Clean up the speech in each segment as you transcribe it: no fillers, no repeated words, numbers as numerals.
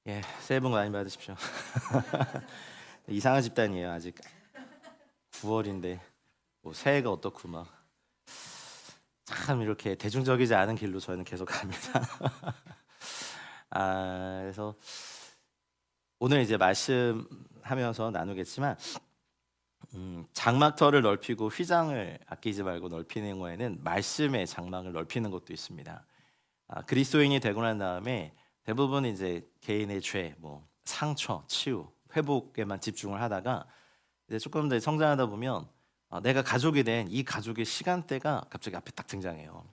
예, 새해 복 많이 받으십시오. 이상한 집단이에요. 아직 9월인데 뭐 새해가 어떻고 막 참 이렇게 대중적이지 않은 길로 저희는 계속 갑니다. 그래서 오늘 이제 말씀하면서 나누겠지만 장막터를 넓히고 휘장을 아끼지 말고 넓히는 거에는 말씀의 장막을 넓히는 것도 있습니다. 그리스도인이 되고 난 다음에 대부분 이제 개인의 죄, 뭐 상처, 치유, 회복에만 집중을 하다가 이제 조금 더 성장하다 보면 내가 가족이 된 이 가족의 시간대가 갑자기 앞에 딱 등장해요.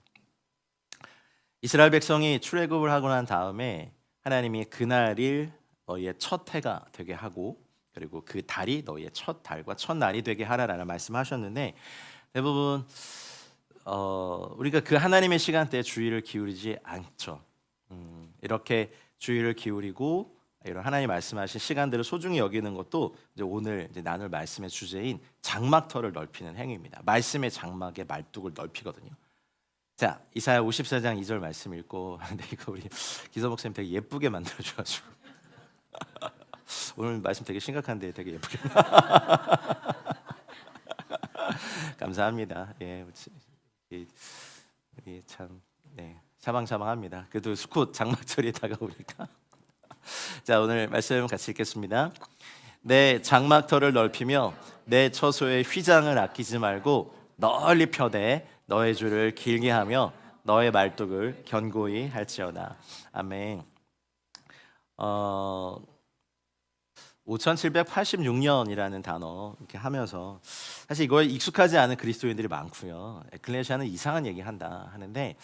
이스라엘 백성이 출애굽을 하고 난 다음에 하나님이 그날일 너희의 첫 해가 되게 하고 그리고 그 달이 너희의 첫 달과 첫 날이 되게 하라라는 말씀하셨는데 대부분 우리가 그 하나님의 시간대에 주의를 기울이지 않죠. 이렇게 주의를 기울이고 이런 하나님 말씀하신 시간들을 소중히 여기는 것도 이제 오늘 이제 나눌 말씀의 주제인 장막터를 넓히는 행위입니다. 말씀의 장막의 말뚝을 넓히거든요. 자, 이사야 54장 2절 말씀 읽고 근데 이거 우리 기서 목사님 되게 예쁘게 만들어 주셔가지고 오늘 말씀 되게 심각한데 되게 예쁘게 감사합니다. 예, 참 샤방샤방합니다. 그래도 수컷 장막절이 다가오니까 자, 오늘 말씀 같이 읽겠습니다. 내 장막터를 넓히며 내 처소의 휘장을 아끼지 말고 널리 펴되 너의 줄을 길게 하며 너의 말뚝을 견고히 할지어다. 아멘. 5786년이라는 단어 이렇게 하면서 사실 이거에 익숙하지 않은 그리스도인들이 많고요. 에클레시아는 이상한 얘기한다 하는데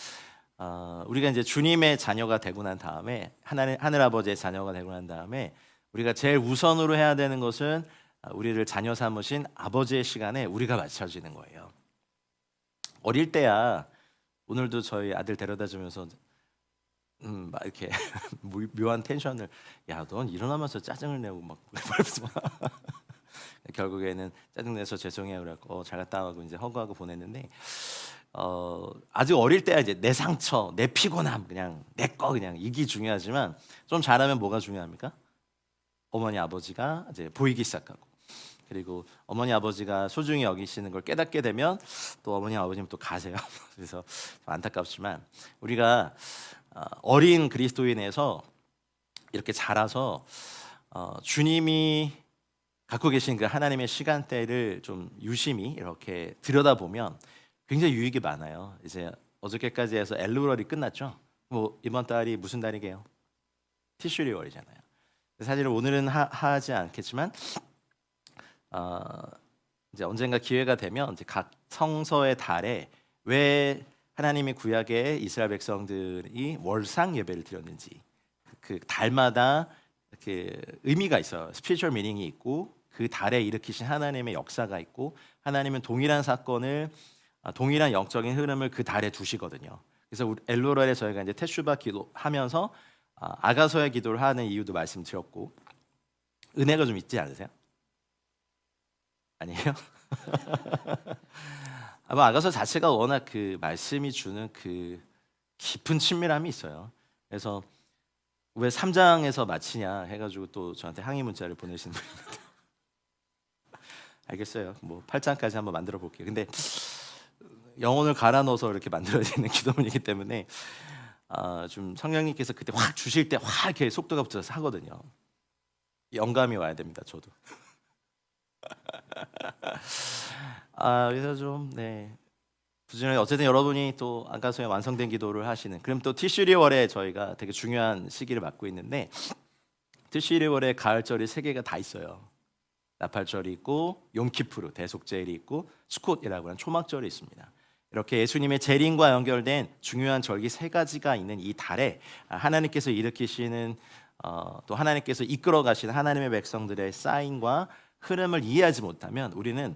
우리가 이제 주님의 자녀가 되고 난 다음에 하늘 아버지의 자녀가 되고 난 다음에 우리가 제일 우선으로 해야 되는 것은 우리를 자녀 삼으신 아버지의 시간에 우리가 맞춰지는 거예요. 어릴 때야 오늘도 저희 아들 데려다 주면서 막 이렇게 묘한 텐션을 야, 넌 일어나면서 짜증을 내고 막 결국에는 짜증 내서 죄송해요 그래갖고 잘 갔다 하고 이제 허구하고 보냈는데 아직 어릴 때야 이제 내 상처, 내 피곤함 그냥 내 거 그냥 이게 중요하지만 좀 잘하면 뭐가 중요합니까? 어머니 아버지가 이제 보이기 시작하고 그리고 어머니 아버지가 소중히 여기시는 걸 깨닫게 되면 또 어머니 아버님 또 가세요. 그래서 안타깝지만 우리가 어린 그리스도인에서 이렇게 자라서 주님이 갖고 계신 그 하나님의 시간대를 좀 유심히 이렇게 들여다보면 굉장히 유익이 많아요. 이제 어저께까지 해서 엘루월이 끝났죠. 뭐 이번 달이 무슨 달이게요? 티슈리월이잖아요. 사실 오늘은 하지 않겠지만 이제 언젠가 기회가 되면 이제 각 성서의 달에 왜 하나님이 구약에 이스라엘 백성들이 월상 예배를 드렸는지 그 달마다 이렇게 의미가 있어요. 스피리추얼 미닝이 있고 그 달에 일으키신 하나님의 역사가 있고 하나님은 동일한 사건을 동일한 영적인 흐름을 그 달에 두시거든요. 그래서 엘로랄에 저희가 이제 테슈바 기도하면서 아가서의 기도를 하는 이유도 말씀드렸고 은혜가 좀 있지 않으세요? 아니에요? 아마 아가서 자체가 워낙 그 말씀이 주는 그 깊은 친밀함이 있어요. 그래서 왜 3장에서 마치냐 해가지고 또 저한테 항의 문자를 보내시는 분이 있는데 알겠어요. 뭐 8장까지 한번 만들어 볼게요. 근데 영혼을 갈아 넣어서 이렇게 만들어지는 기도문이기 때문에 좀 성령님께서 그때 확 주실 때 확 이렇게 속도가 붙어서 하거든요. 영감이 와야 됩니다. 저도. 그래서 좀 부지런히 어쨌든 여러분이 또 아가서에 완성된 기도를 하시는 그럼 또 티슈리월에 저희가 되게 중요한 시기를 맞고 있는데 티슈리월에 가을절이 3개가 다 있어요. 나팔절이 있고 용키푸르 대속제일이 있고 수콧이라고 하는 초막절이 있습니다. 이렇게 예수님의 재림과 연결된 중요한 절기 3가지가 있는 이 달에 하나님께서 일으키시는 또 하나님께서 이끌어 가시는 하나님의 백성들의 사인과 흐름을 이해하지 못하면 우리는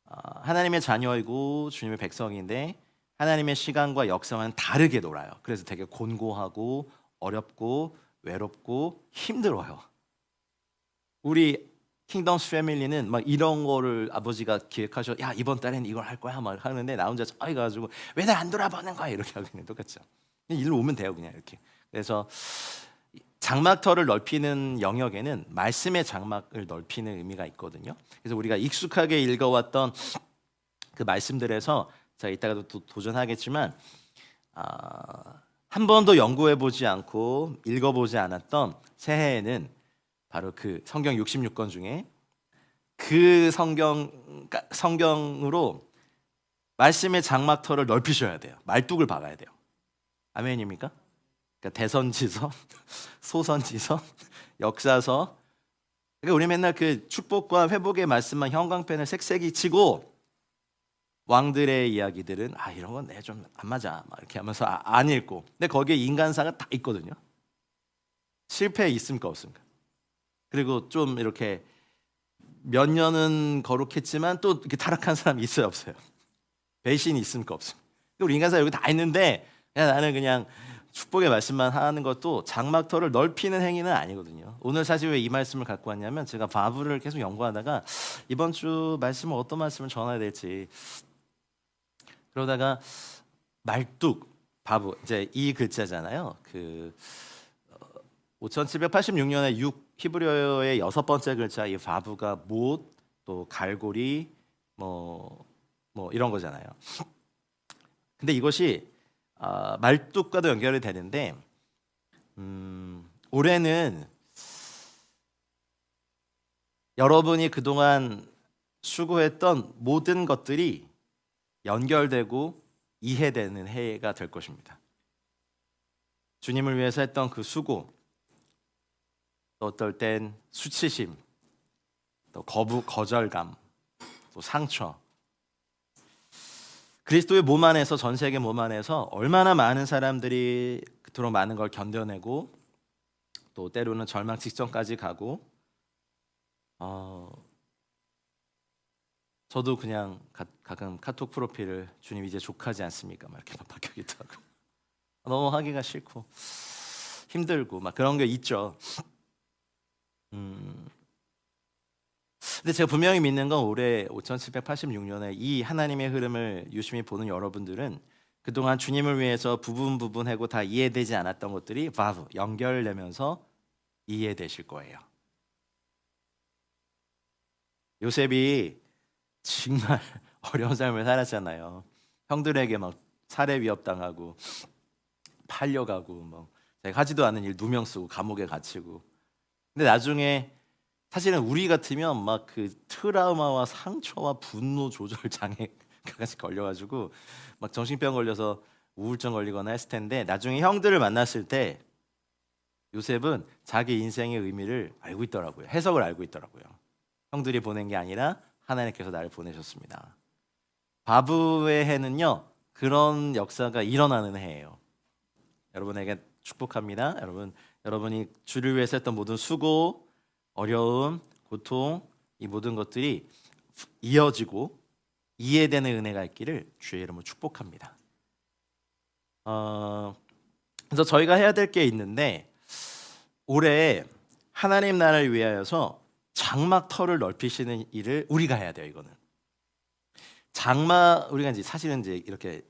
하나님의 자녀이고 주님의 백성인데 하나님의 시간과 역사와는 다르게 놀아요. 그래서 되게 곤고하고 어렵고 외롭고 힘들어요. 우리 킹덤스 패밀리는 막 이런 거를 아버지가 기획하셔. 야, 이번 달엔 이걸 할 거야 막 하는데 나 혼자 저기 가지고 왜 날 안 돌아보는 거야 이렇게 하고 있는 똑같죠. 일로 오면 돼요 그냥 이렇게. 그래서 장막터를 넓히는 영역에는 말씀의 장막을 넓히는 의미가 있거든요. 그래서 우리가 익숙하게 읽어왔던 그 말씀들에서 제가 이따가도 또 도전하겠지만 한 번도 연구해보지 않고 읽어보지 않았던 새해에는 바로 그 성경 66권 중에 그 성경으로 말씀의 장막터를 넓히셔야 돼요. 말뚝을 박아야 돼요. 아멘입니까? 그러니까 대선지서, 소선지서, 역사서. 그러니까 우리 맨날 그 축복과 회복의 말씀만 형광펜을 색색이 치고 왕들의 이야기들은 이런 건 내 좀 안 맞아 막 이렇게 하면서 안 읽고. 근데 거기에 인간사가 다 있거든요. 실패 있습니까 없습니까? 그리고 좀 이렇게 몇 년은 거룩했지만 또 이렇게 타락한 사람이 있어요 없어요? 배신이 있습니까 없습니까? 우리 인간사 여기 다 있는데 나는 그냥 축복의 말씀만 하는 것도 장막터를 넓히는 행위는 아니거든요. 오늘 사실 왜 이 말씀을 갖고 왔냐면 제가 바브를 계속 연구하다가 이번 주 말씀을 어떤 말씀을 전해야 될지 그러다가 말뚝 바브 이제 이 글자잖아요. 그 5786년에 6 히브리어의 6번째 글자 이 바브가 못 또 갈고리 뭐 이런 거잖아요. 근데 이것이 말뚝과도 연결이 되는데 올해는 여러분이 그동안 수고했던 모든 것들이 연결되고 이해되는 해가 될 것입니다. 주님을 위해서 했던 그 수고, 또 어떨 땐 수치심, 또 거절감, 또 상처. 그리스도의 몸 안에서 전 세계 몸 안에서 얼마나 많은 사람들이 그토록 많은 걸 견뎌내고 또 때로는 절망 직전까지 가고 저도 그냥 가끔 카톡 프로필을 주님 이제 족하지 않습니까? 막 이렇게 바뀌기도 하고 너무 하기가 싫고 힘들고 막 그런 게 있죠. 근데 제가 분명히 믿는 건 올해 5786년에 이 하나님의 흐름을 유심히 보는 여러분들은 그동안 주님을 위해서 부분하고 다 이해되지 않았던 것들이 바브 연결되면서 이해되실 거예요. 요셉이 정말 어려운 삶을 살았잖아요. 형들에게 막 살해 위협당하고 팔려가고 뭐 자기가 하지도 않은 일 누명 쓰고 감옥에 갇히고. 근데 나중에 사실은 우리 같으면 막 그 트라우마와 상처와 분노 조절 장애까지 걸려가지고 막 정신병 걸려서 우울증 걸리거나 했을 텐데 나중에 형들을 만났을 때 요셉은 자기 인생의 의미를 알고 있더라고요. 해석을 알고 있더라고요. 형들이 보낸 게 아니라 하나님께서 나를 보내셨습니다. 바브의 해는요 그런 역사가 일어나는 해예요. 여러분에게 축복합니다. 여러분이 주를 위해서 했던 모든 수고, 어려움, 고통 이 모든 것들이 이어지고 이해되는 은혜가 있기를 주의 이름으로 축복합니다. 그래서 저희가 해야 될 게 있는데 올해 하나님 나라를 위하여서 장막터를 넓히시는 일을 우리가 해야 돼요. 이거는 우리가 이제 사실은 이제 이렇게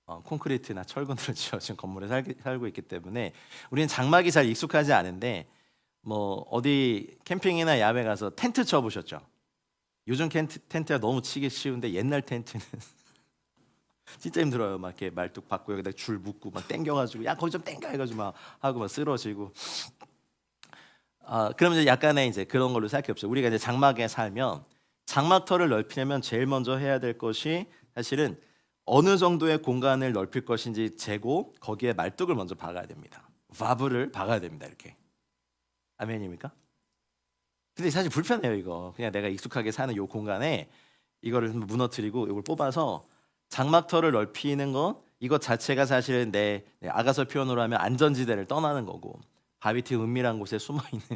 콘크리트나 철근으로 지어진 건물에 살고 있기 때문에 우리는 장막이 잘 익숙하지 않은데 뭐 어디 캠핑이나 야외 가서 텐트 쳐보셨죠? 요즘 텐트가 너무 치기 쉬운데 옛날 텐트는 진짜 힘들어요. 막 이렇게 말뚝 박고 여기다 줄 묶고 막 당겨가지고 야 거기 좀 당겨 해가지고 막 하고 막 쓰러지고. 그러면 이제 약간의 이제 그런 걸로 생각해 봅시다. 우리가 이제 장막에 살면 장막터를 넓히려면 제일 먼저 해야 될 것이 사실은 어느 정도의 공간을 넓힐 것인지 재고 거기에 말뚝을 먼저 박아야 됩니다. 바브를 박아야 됩니다. 이렇게. 아멘입니까? 근데 사실 불편해요. 이거 그냥 내가 익숙하게 사는 요 공간에 이거를 무너뜨리고 이걸 뽑아서 장막터를 넓히는 건 이것 자체가 사실은 내 아가서 표현으로 하면 안전지대를 떠나는 거고 바비티 은밀한 곳에 숨어 있는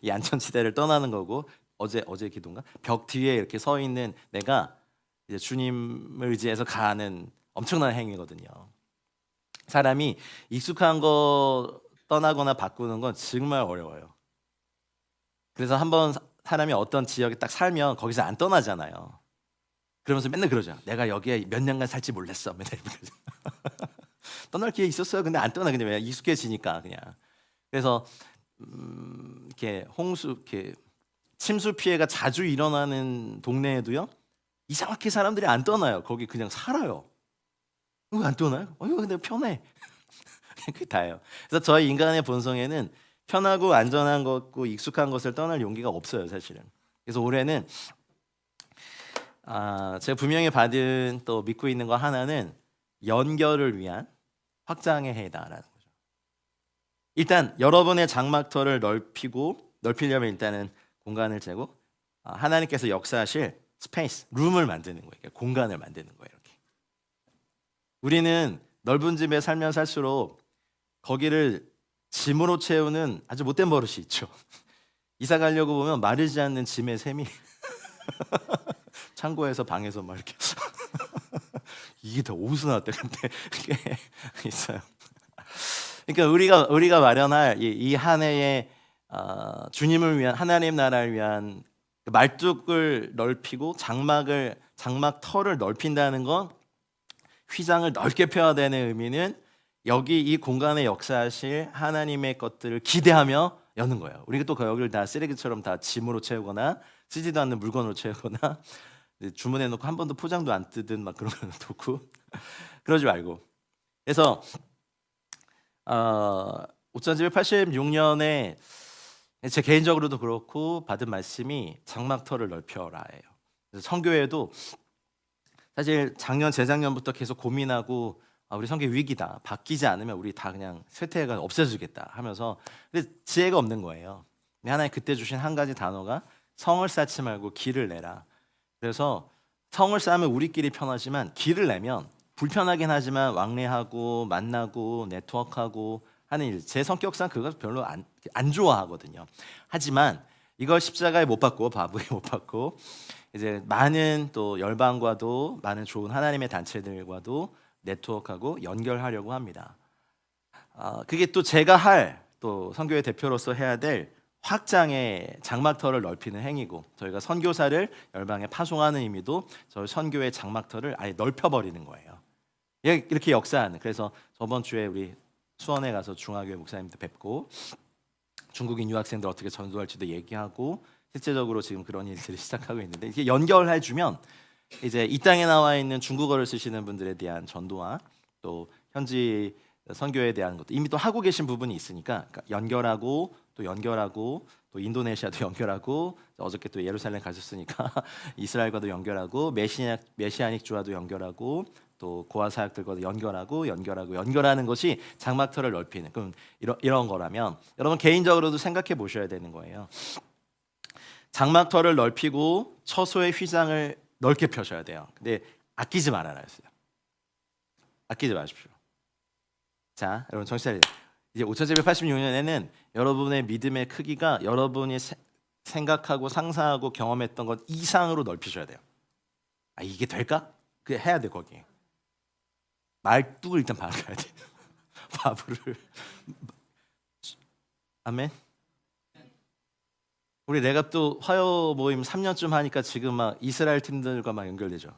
이 안전지대를 떠나는 거고 어제 기도인가 벽 뒤에 이렇게 서 있는 내가 이제 주님을 의지해서 가는 엄청난 행위거든요. 사람이 익숙한 거 떠나거나 바꾸는 건 정말 어려워요. 그래서 한번 사람이 어떤 지역에 딱 살면 거기서 안 떠나잖아요. 그러면서 맨날 그러죠. 내가 여기에 몇 년간 살지 몰랐어. 맨날 떠날 기회 있었어요. 근데 안 떠나. 그냥 왜 익숙해지니까 그냥. 그래서 이렇게 이렇게 침수 피해가 자주 일어나는 동네에도요, 이상하게 사람들이 안 떠나요. 거기 그냥 살아요. 왜 안 떠나요? 이거 근데 편해. 그게 다예요. 그래서 저희 인간의 본성에는 편하고 안전한 것고 익숙한 것을 떠날 용기가 없어요, 사실은. 그래서 올해는 제가 분명히 받은 또 믿고 있는 거 하나는 연결을 위한 확장의 해다라는 거죠. 일단 여러분의 장막터를 넓히려면 일단은 공간을 재고 하나님께서 역사하실 스페이스, 룸을 만드는 거예요. 그러니까 공간을 만드는 거예요. 이렇게. 우리는 넓은 집에 살면 살수록 거기를 짐으로 채우는 아주 못된 버릇이 있죠. 이사 가려고 보면 마르지 않는 짐의 셈이 창고에서 방에서 막 이렇게 이게 다 어디서 나왔대 근데 그게 있어요. 그러니까 우리가 마련할 이 한 해의 주님을 위한 하나님 나라를 위한 말뚝을 넓히고 장막터를 넓힌다는 건 휘장을 넓게 펴야 되는 의미는 여기 이 공간에 역사하실 하나님의 것들을 기대하며 여는 거예요. 우리가 또 여기를 다 쓰레기처럼 다 짐으로 채우거나 쓰지도 않는 물건으로 채우거나 주문해 놓고 한 번도 포장도 안 뜯은 막 그런 거 놓고 그러지 말고. 그래서 5786년에 제 개인적으로도 그렇고 받은 말씀이 장막터를 넓혀라예요. 그래서 선교회도 사실 재작년부터 계속 고민하고 우리 선교 위기다. 바뀌지 않으면 우리 다 그냥 쇠퇴해가 없애주겠다 하면서 근데 지혜가 없는 거예요. 근데 하나님 그때 주신 한 가지 단어가 성을 쌓지 말고 길을 내라. 그래서 성을 쌓으면 우리끼리 편하지만 길을 내면 불편하긴 하지만 왕래하고 만나고 네트워크하고 하는 일. 제 성격상 그거 별로 안 좋아하거든요. 하지만 이걸 십자가에 못 박고 바보에 못 박고 이제 많은 또 열방과도 많은 좋은 하나님의 단체들과도 네트워크하고 연결하려고 합니다. 그게 또 제가 또 선교회 대표로서 해야 될 확장의 장막터를 넓히는 행위고 저희가 선교사를 열방에 파송하는 의미도 저희 선교의 장막터를 아예 넓혀버리는 거예요. 이렇게 역사하는. 그래서 저번 주에 우리 수원에 가서 중화교회 목사님들 뵙고 중국인 유학생들 어떻게 전도할지도 얘기하고 실제적으로 지금 그런 일들이 시작하고 있는데 이게 연결해주면 이제 이 땅에 나와 있는 중국어를 쓰시는 분들에 대한 전도와 또 현지 선교에 대한 것도 이미 또 하고 계신 부분이 있으니까 연결하고 또 인도네시아도 연결하고 어저께 또 예루살렘 가셨으니까 이스라엘과도 연결하고 메시아닉 주와도 연결하고 또 고아 사역들과도 연결하는 것이 장막터를 넓히는 그럼 이런 거라면 여러분 개인적으로도 생각해 보셔야 되는 거예요. 장막터를 넓히고 처소의 휘장을 넓게 펴셔야 돼요. 근데 아끼지 말아라 했어요. 아끼지 마십시오. 자, 여러분 정신 차리세요. 이제 5786년에는 여러분의 믿음의 크기가 여러분이 생각하고 상상하고 경험했던 것 이상으로 넓히셔야 돼요. 이게 될까? 그게 해야 돼 거기. 말뚝을 일단 박아야 돼. 바브를. 아멘. 우리 내가 또 화요 모임 3년쯤 하니까 지금 막 이스라엘 팀들과 막 연결되죠.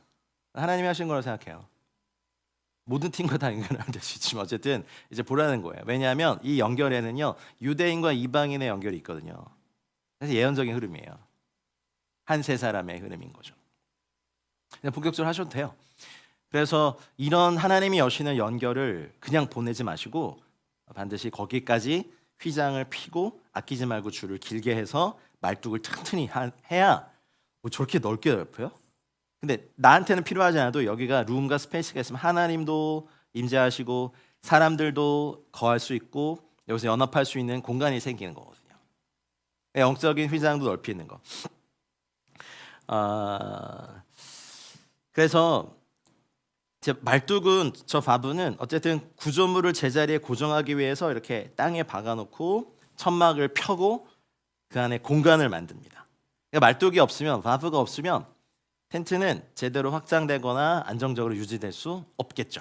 하나님이 하신 거라고 생각해요. 모든 팀과 다 연결 안 될 수 있지만 어쨌든 이제 보라는 거예요. 왜냐하면 이 연결에는요 유대인과 이방인의 연결이 있거든요. 그래서 예언적인 흐름이에요. 한 세 사람의 흐름인 거죠. 그냥 본격적으로 하셔도 돼요. 그래서 이런 하나님이 여시는 연결을 그냥 보내지 마시고 반드시 거기까지 휘장을 피고 아끼지 말고 줄을 길게 해서 말뚝을 튼튼히 해야 저렇게 넓게 넓혀요? 근데 나한테는 필요하지 않아도 여기가 룸과 스페이스가 있으면 하나님도 임재하시고 사람들도 거할 수 있고 여기서 연합할 수 있는 공간이 생기는 거거든요. 영적인 휘장도 넓히는 거. 그래서 말뚝은 저 바브는 어쨌든 구조물을 제자리에 고정하기 위해서 이렇게 땅에 박아놓고 천막을 펴고 그 안에 공간을 만듭니다. 그러니까 말뚝이 없으면 바브가 없으면 텐트는 제대로 확장되거나 안정적으로 유지될 수 없겠죠.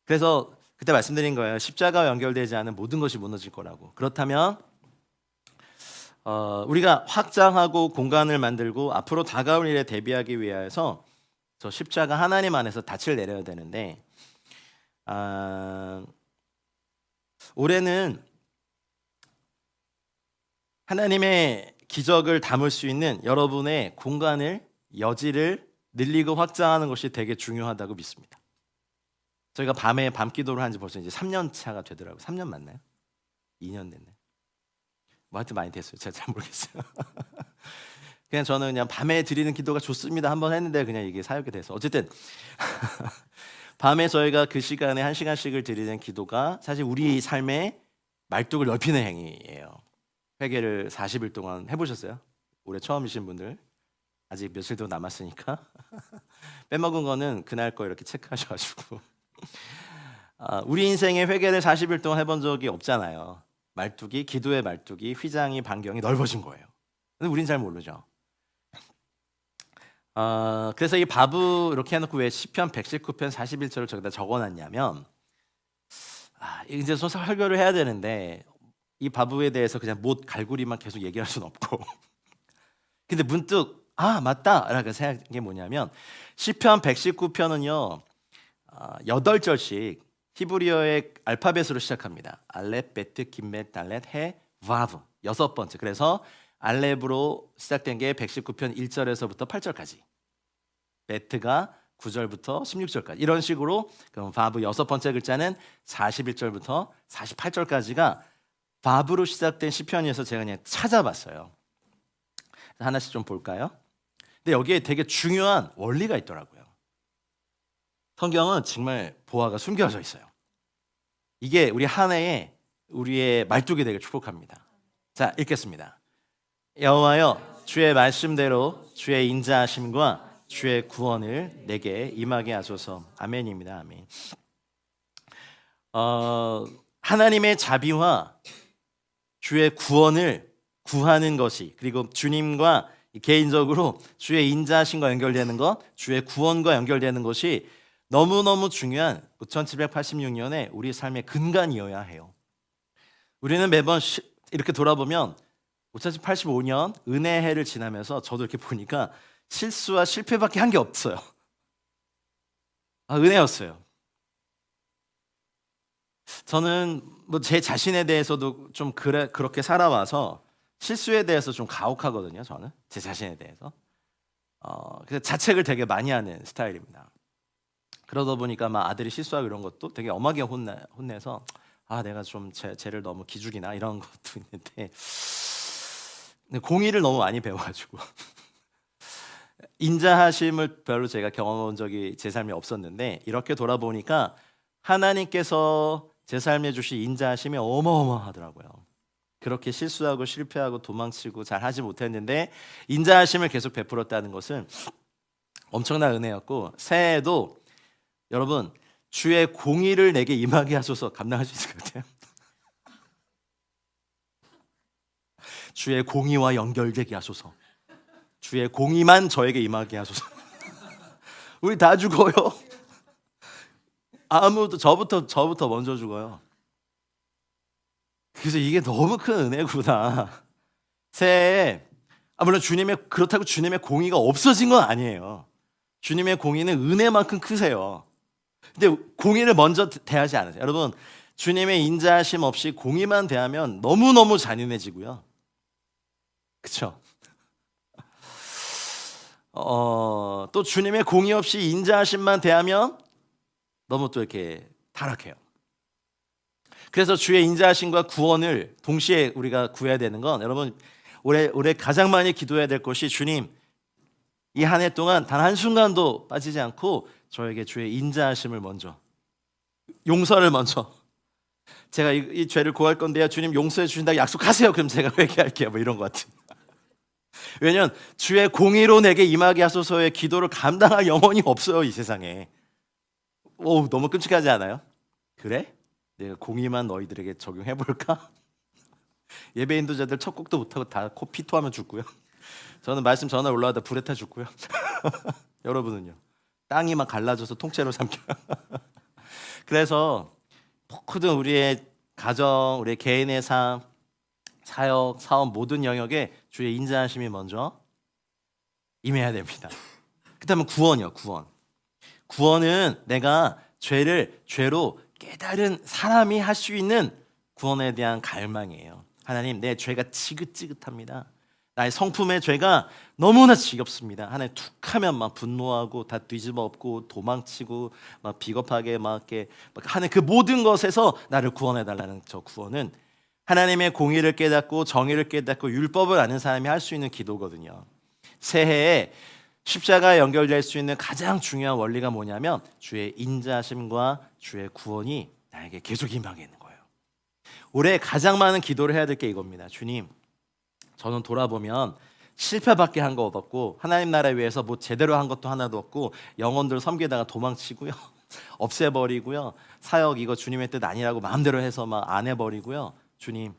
그래서 그때 말씀드린 거예요. 십자가와 연결되지 않은 모든 것이 무너질 거라고. 그렇다면 우리가 확장하고 공간을 만들고 앞으로 다가올 일에 대비하기 위해서 저 십자가 하나님 안에서 닻을 내려야 되는데 올해는 하나님의 기적을 담을 수 있는 여러분의 공간을, 여지를 늘리고 확장하는 것이 되게 중요하다고 믿습니다. 저희가 밤에 밤기도를 한 지 벌써 이제 3년 차가 되더라고요. 3년 맞나요? 2년 됐나요? 뭐 하여튼 많이 됐어요. 제가 잘 모르겠어요. 그냥 저는 그냥 밤에 드리는 기도가 좋습니다 한번 했는데 그냥 이게 사역이 돼서 어쨌든 밤에 저희가 그 시간에 1시간씩을 드리는 기도가 사실 우리 삶의 말뚝을 넓히는 행위예요. 회개를 40일 동안 해보셨어요? 올해 처음이신 분들 아직 며칠 더 남았으니까 빼먹은 거는 그날 거 이렇게 체크하셔가지고 우리 인생의 회개를 40일 동안 해본 적이 없잖아요. 말뚝이, 기도의 말뚝이, 휘장이, 반경이 넓어진 거예요. 근데 우린 잘 모르죠. 그래서 이 바브 이렇게 해놓고 왜 시편 119편 41절을 저기다 적어놨냐면 이제 설교를 해야 되는데 이 바브에 대해서 그냥 못 갈구리만 계속 얘기할 수는 없고 근데 문득 맞다 라고 생각한 게 뭐냐면 시편 119편은요 8절씩 히브리어의 알파벳으로 시작합니다. 알렙, 베트, 김멧, 달렛, 해, 바브 6번째. 그래서 알렙으로 시작된 게 119편 1절에서부터 8절까지, 베트가 9절부터 16절까지 이런 식으로 그럼 바브 6번째 글자는 41절부터 48절까지가 바브로 시작된 시편이어서 제가 그냥 찾아봤어요. 하나씩 좀 볼까요? 근데 여기에 되게 중요한 원리가 있더라고요. 성경은 정말 보화가 숨겨져 있어요. 이게 우리 한 해에 우리의 말뚝이 되게 축복합니다. 자, 읽겠습니다. 여호와여, 주의 말씀대로 주의 인자하심과 주의 구원을 내게 임하게 하소서. 아멘입니다. 아멘. 하나님의 자비와 주의 구원을 구하는 것이, 그리고 주님과 개인적으로 주의 인자하심과 연결되는 것, 주의 구원과 연결되는 것이 너무너무 중요한 1786년에 우리 삶의 근간이어야 해요. 우리는 매번 이렇게 돌아보면 5785년 은혜의 해를 지나면서 저도 이렇게 보니까 실수와 실패밖에 한 게 없어요. 은혜였어요. 저는 뭐 제 자신에 대해서도 좀 그렇게 살아와서 실수에 대해서 좀 가혹하거든요. 저는 제 자신에 대해서 그래서 자책을 되게 많이 하는 스타일입니다. 그러다 보니까 막 아들이 실수하고 이런 것도 되게 엄하게 혼내서 내가 좀 쟤를 너무 기죽이나 이런 것도 있는데 공의를 너무 많이 배워가지고 인자하심을 별로 제가 경험한 적이 제 삶에 없었는데 이렇게 돌아보니까 하나님께서 제 삶에 주신 인자하심이 어마어마하더라고요. 그렇게 실수하고 실패하고 도망치고 잘 하지 못했는데 인자하심을 계속 베풀었다는 것은 엄청난 은혜였고, 새해에도 여러분 주의 공의를 내게 임하게 하소서. 감당할 수 있을 것 같아요. 주의 공의와 연결되게 하소서. 주의 공의만 저에게 임하게 하소서. 우리 다 죽어요. 아무도 저부터 먼저 죽어요. 그래서 이게 너무 큰 은혜구나. 새해에 물론 그렇다고 주님의 공의가 없어진 건 아니에요. 주님의 공의는 은혜만큼 크세요. 근데 공의를 먼저 대하지 않으세요. 여러분, 주님의 인자하심 없이 공의만 대하면 너무너무 잔인해지고요. 그렇죠? 또 주님의 공의 없이 인자하심만 대하면 너무 또 이렇게 타락해요. 그래서 주의 인자하심과 구원을 동시에 우리가 구해야 되는 건, 여러분 올해 가장 많이 기도해야 될 것이, 주님 이 한 해 동안 단 한순간도 빠지지 않고 저에게 주의 인자하심을 먼저, 용서를 먼저, 제가 이 죄를 구할 건데요, 주님 용서해 주신다고 약속하세요. 그럼 제가 회개할게요. 뭐 이런 것 같은. 왜냐면 주의 공의로 내게 임하게 하소서의 기도를 감당할 영혼이 없어요, 이 세상에. 너무 끔찍하지 않아요? 그래? 내가 공의만 너희들에게 적용해볼까? 예배 인도자들 첫 곡도 못하고 다 코 피토하면 죽고요. 저는 말씀 전화 올라가다 불에 타 죽고요. 여러분은요? 땅이 막 갈라져서 통째로 삼켜요. 그래서 모든 우리의 가정, 우리의 개인의 삶, 사역, 사업 모든 영역에 주의 인자하심이 먼저 임해야 됩니다. 그다음에 구원이요. 구원은 내가 죄로 깨달은 사람이 할 수 있는 구원에 대한 갈망이에요. 하나님, 내 죄가 지긋지긋합니다. 나의 성품의 죄가 너무나 지겹습니다. 하나님, 툭하면 막 분노하고 다 뒤집어 엎고 도망치고 막 비겁하게 막 이렇게 하는 그 모든 것에서 나를 구원해 달라는 저 구원은 하나님의 공의를 깨닫고 정의를 깨닫고 율법을 아는 사람이 할 수 있는 기도거든요. 새해에 십자가에 연결될 수 있는 가장 중요한 원리가 뭐냐면 주의 인자하심과 주의 구원이 나에게 계속 임하게 있는 거예요. 올해 가장 많은 기도를 해야 될 게 이겁니다. 주님, 저는 돌아보면 실패밖에 한 거 없었고 하나님 나라 위해서 뭐 제대로 한 것도 하나도 없고 영혼들 섬기다가 도망치고요. 없애버리고요. 사역 이거 주님의 뜻 아니라고 마음대로 해서 막 안 해버리고요. 주님,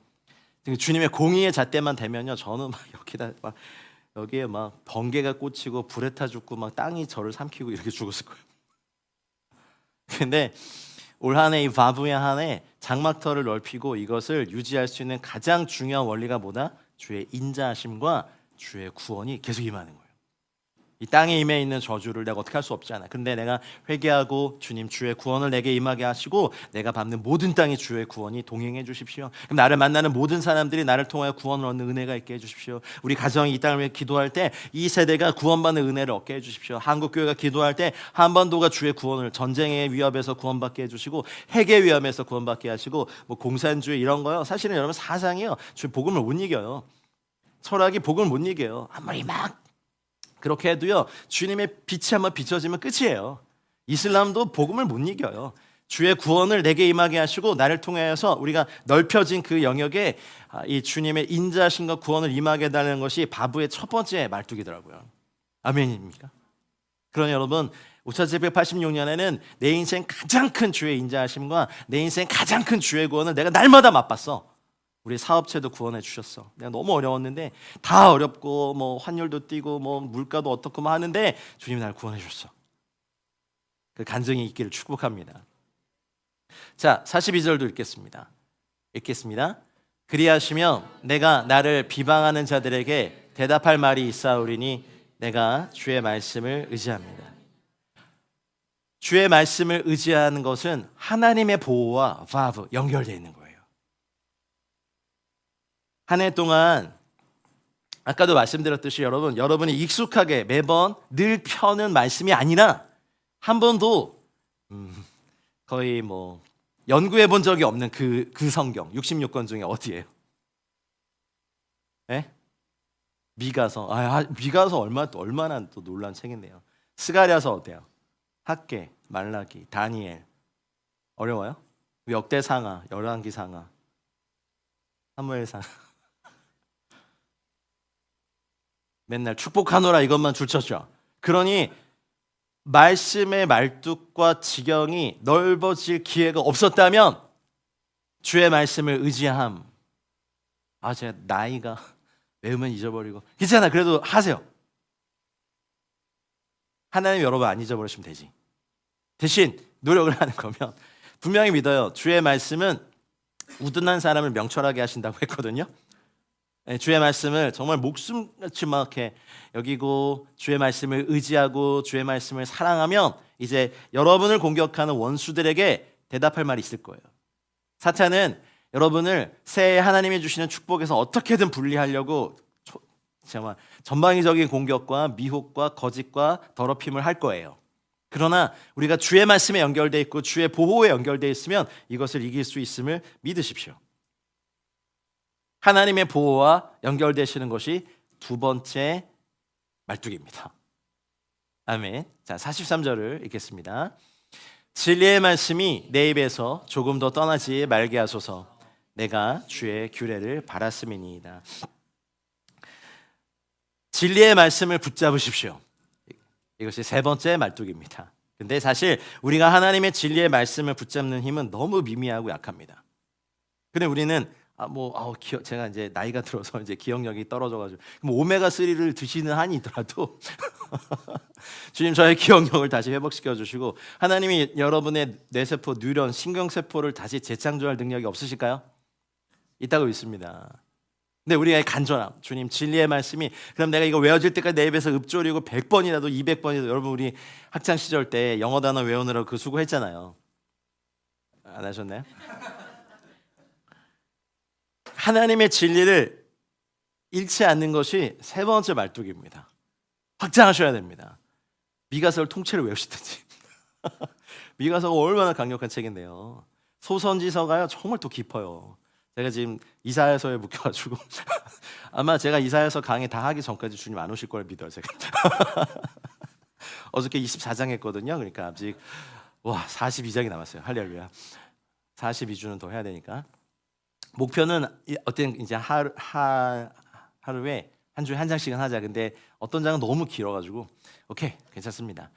주님의 공의의 잣대만 되면요, 저는 막 여기에 막 번개가 꽂히고 불에 타 죽고 막 땅이 저를 삼키고 이렇게 죽었을 거예요. 근데 올 한 해 이 바브의 한 해 장막터를 넓히고 이것을 유지할 수 있는 가장 중요한 원리가 뭐다? 주의 인자하심과 주의 구원이 계속 임하는 거예요. 이 땅에 임해 있는 저주를 내가 어떻게 할 수 없잖아. 근데 내가 회개하고 주님 주의 구원을 내게 임하게 하시고 내가 밟는 모든 땅에 주의 구원이 동행해 주십시오. 그럼 나를 만나는 모든 사람들이 나를 통하여 구원을 얻는 은혜가 있게 해주십시오. 우리 가정이 이 땅을 위해 기도할 때 이 세대가 구원받는 은혜를 얻게 해주십시오. 한국교회가 기도할 때 한반도가 주의 구원을 전쟁의 위협에서 구원받게 해주시고 핵의 위험에서 구원받게 하시고 뭐 공산주의 이런 거요. 사실은 여러분 사상이요. 주의 복음을 못 이겨요. 철학이 복음을 못 이겨요. 아무리 막 그렇게 해도요, 주님의 빛이 한번 비춰지면 끝이에요. 이슬람도 복음을 못 이겨요. 주의 구원을 내게 임하게 하시고 나를 통해서 우리가 넓혀진 그 영역에 이 주님의 인자하심과 구원을 임하게 해달라는 것이 바브의 첫 번째 말뚝이더라고요. 아멘입니까? 그러니 여러분, 5786년에는 내 인생 가장 큰 주의 인자하심과 내 인생 가장 큰 주의 구원을 내가 날마다 맛봤어. 우리 사업체도 구원해 주셨어. 내가 너무 어려웠는데 다 어렵고 뭐 환율도 뛰고 뭐 물가도 어떻고 뭐 하는데 주님이 날 구원해 주셨어. 그 간증이 있기를 축복합니다. 자, 42절도 읽겠습니다. 그리하시며 내가 나를 비방하는 자들에게 대답할 말이 있사오리니 내가 주의 말씀을 의지합니다. 주의 말씀을 의지하는 것은 하나님의 보호와 바브 연결되어 있는 거예요. 한 해 동안 아까도 말씀드렸듯이 여러분이 익숙하게 매번 늘 펴는 말씀이 아니라 한 번도 거의 뭐 연구해 본 적이 없는 그 성경 66권 중에 어디예요? 네? 미가서. 미가서 얼마나 또 놀란 책인데요. 스가랴서 어때요? 학개, 말라기, 다니엘. 어려워요? 역대상하, 열왕기상하, 사무엘상. 맨날 축복하노라 이것만 줄쳤죠. 그러니 말씀의 말뚝과 지경이 넓어질 기회가 없었다면 주의 말씀을 의지함. 제가 나이가 외우면 잊어버리고 괜찮아. 그래도 하세요. 하나님 여러분 안 잊어버리시면 되지. 대신 노력을 하는 거면 분명히 믿어요. 주의 말씀은 우둔한 사람을 명철하게 하신다고 했거든요. 주의 말씀을 정말 목숨같이 막 이렇게 여기고 주의 말씀을 의지하고 주의 말씀을 사랑하면 이제 여러분을 공격하는 원수들에게 대답할 말이 있을 거예요. 사탄은 여러분을 새해 하나님이 주시는 축복에서 어떻게든 분리하려고 정말 전방위적인 공격과 미혹과 거짓과 더럽힘을 할 거예요. 그러나 우리가 주의 말씀에 연결되어 있고 주의 보호에 연결되어 있으면 이것을 이길 수 있음을 믿으십시오. 하나님의 보호와 연결되시는 것이 두 번째 말뚝입니다. 아멘. 자, 43절을 읽겠습니다. 진리의 말씀이 내 입에서 조금 더 떠나지 말게 하소서. 내가 주의 규례를 바랐음이니이다. 진리의 말씀을 붙잡으십시오. 이것이 세 번째 말뚝입니다. 근데 사실 우리가 하나님의 진리의 말씀을 붙잡는 힘은 너무 미미하고 약합니다. 근데 우리는 제가 이제 나이가 들어서 이제 기억력이 떨어져가지고 오메가3를 드시는 한이 있더라도 주님 저의 기억력을 다시 회복시켜 주시고 하나님이 여러분의 뇌세포, 뉴런, 신경세포를 다시 재창조할 능력이 없으실까요? 있다고 믿습니다. 근데 우리가 간절함, 주님 진리의 말씀이 그럼 내가 이거 외워질 때까지 내 입에서 읊조리고 100번이라도 200번이라도 여러분 우리 학창 시절 때 영어 단어 외우느라고 그 수고했잖아요. 안 하셨나요? 하나님의 진리를 잃지 않는 것이 세 번째 말뚝입니다. 확장하셔야 됩니다. 미가서를 통째로 외우시든지. 미가서가 얼마나 강력한 책인데요. 소선지서가요 정말 또 깊어요. 제가 지금 이사야서에 묶여가지고 아마 제가 이사야서 강의 다 하기 전까지 주님 안 오실 걸 믿어요. 제가 어저께 24장 했거든요. 그러니까 아직 42장이 남았어요. 할렐루야. 42주는 더 해야 되니까. 목표는 어떤 이제 하루에 한 주에 한 장씩은 하자. 근데 어떤 장은 너무 길어가지고 오케이 괜찮습니다.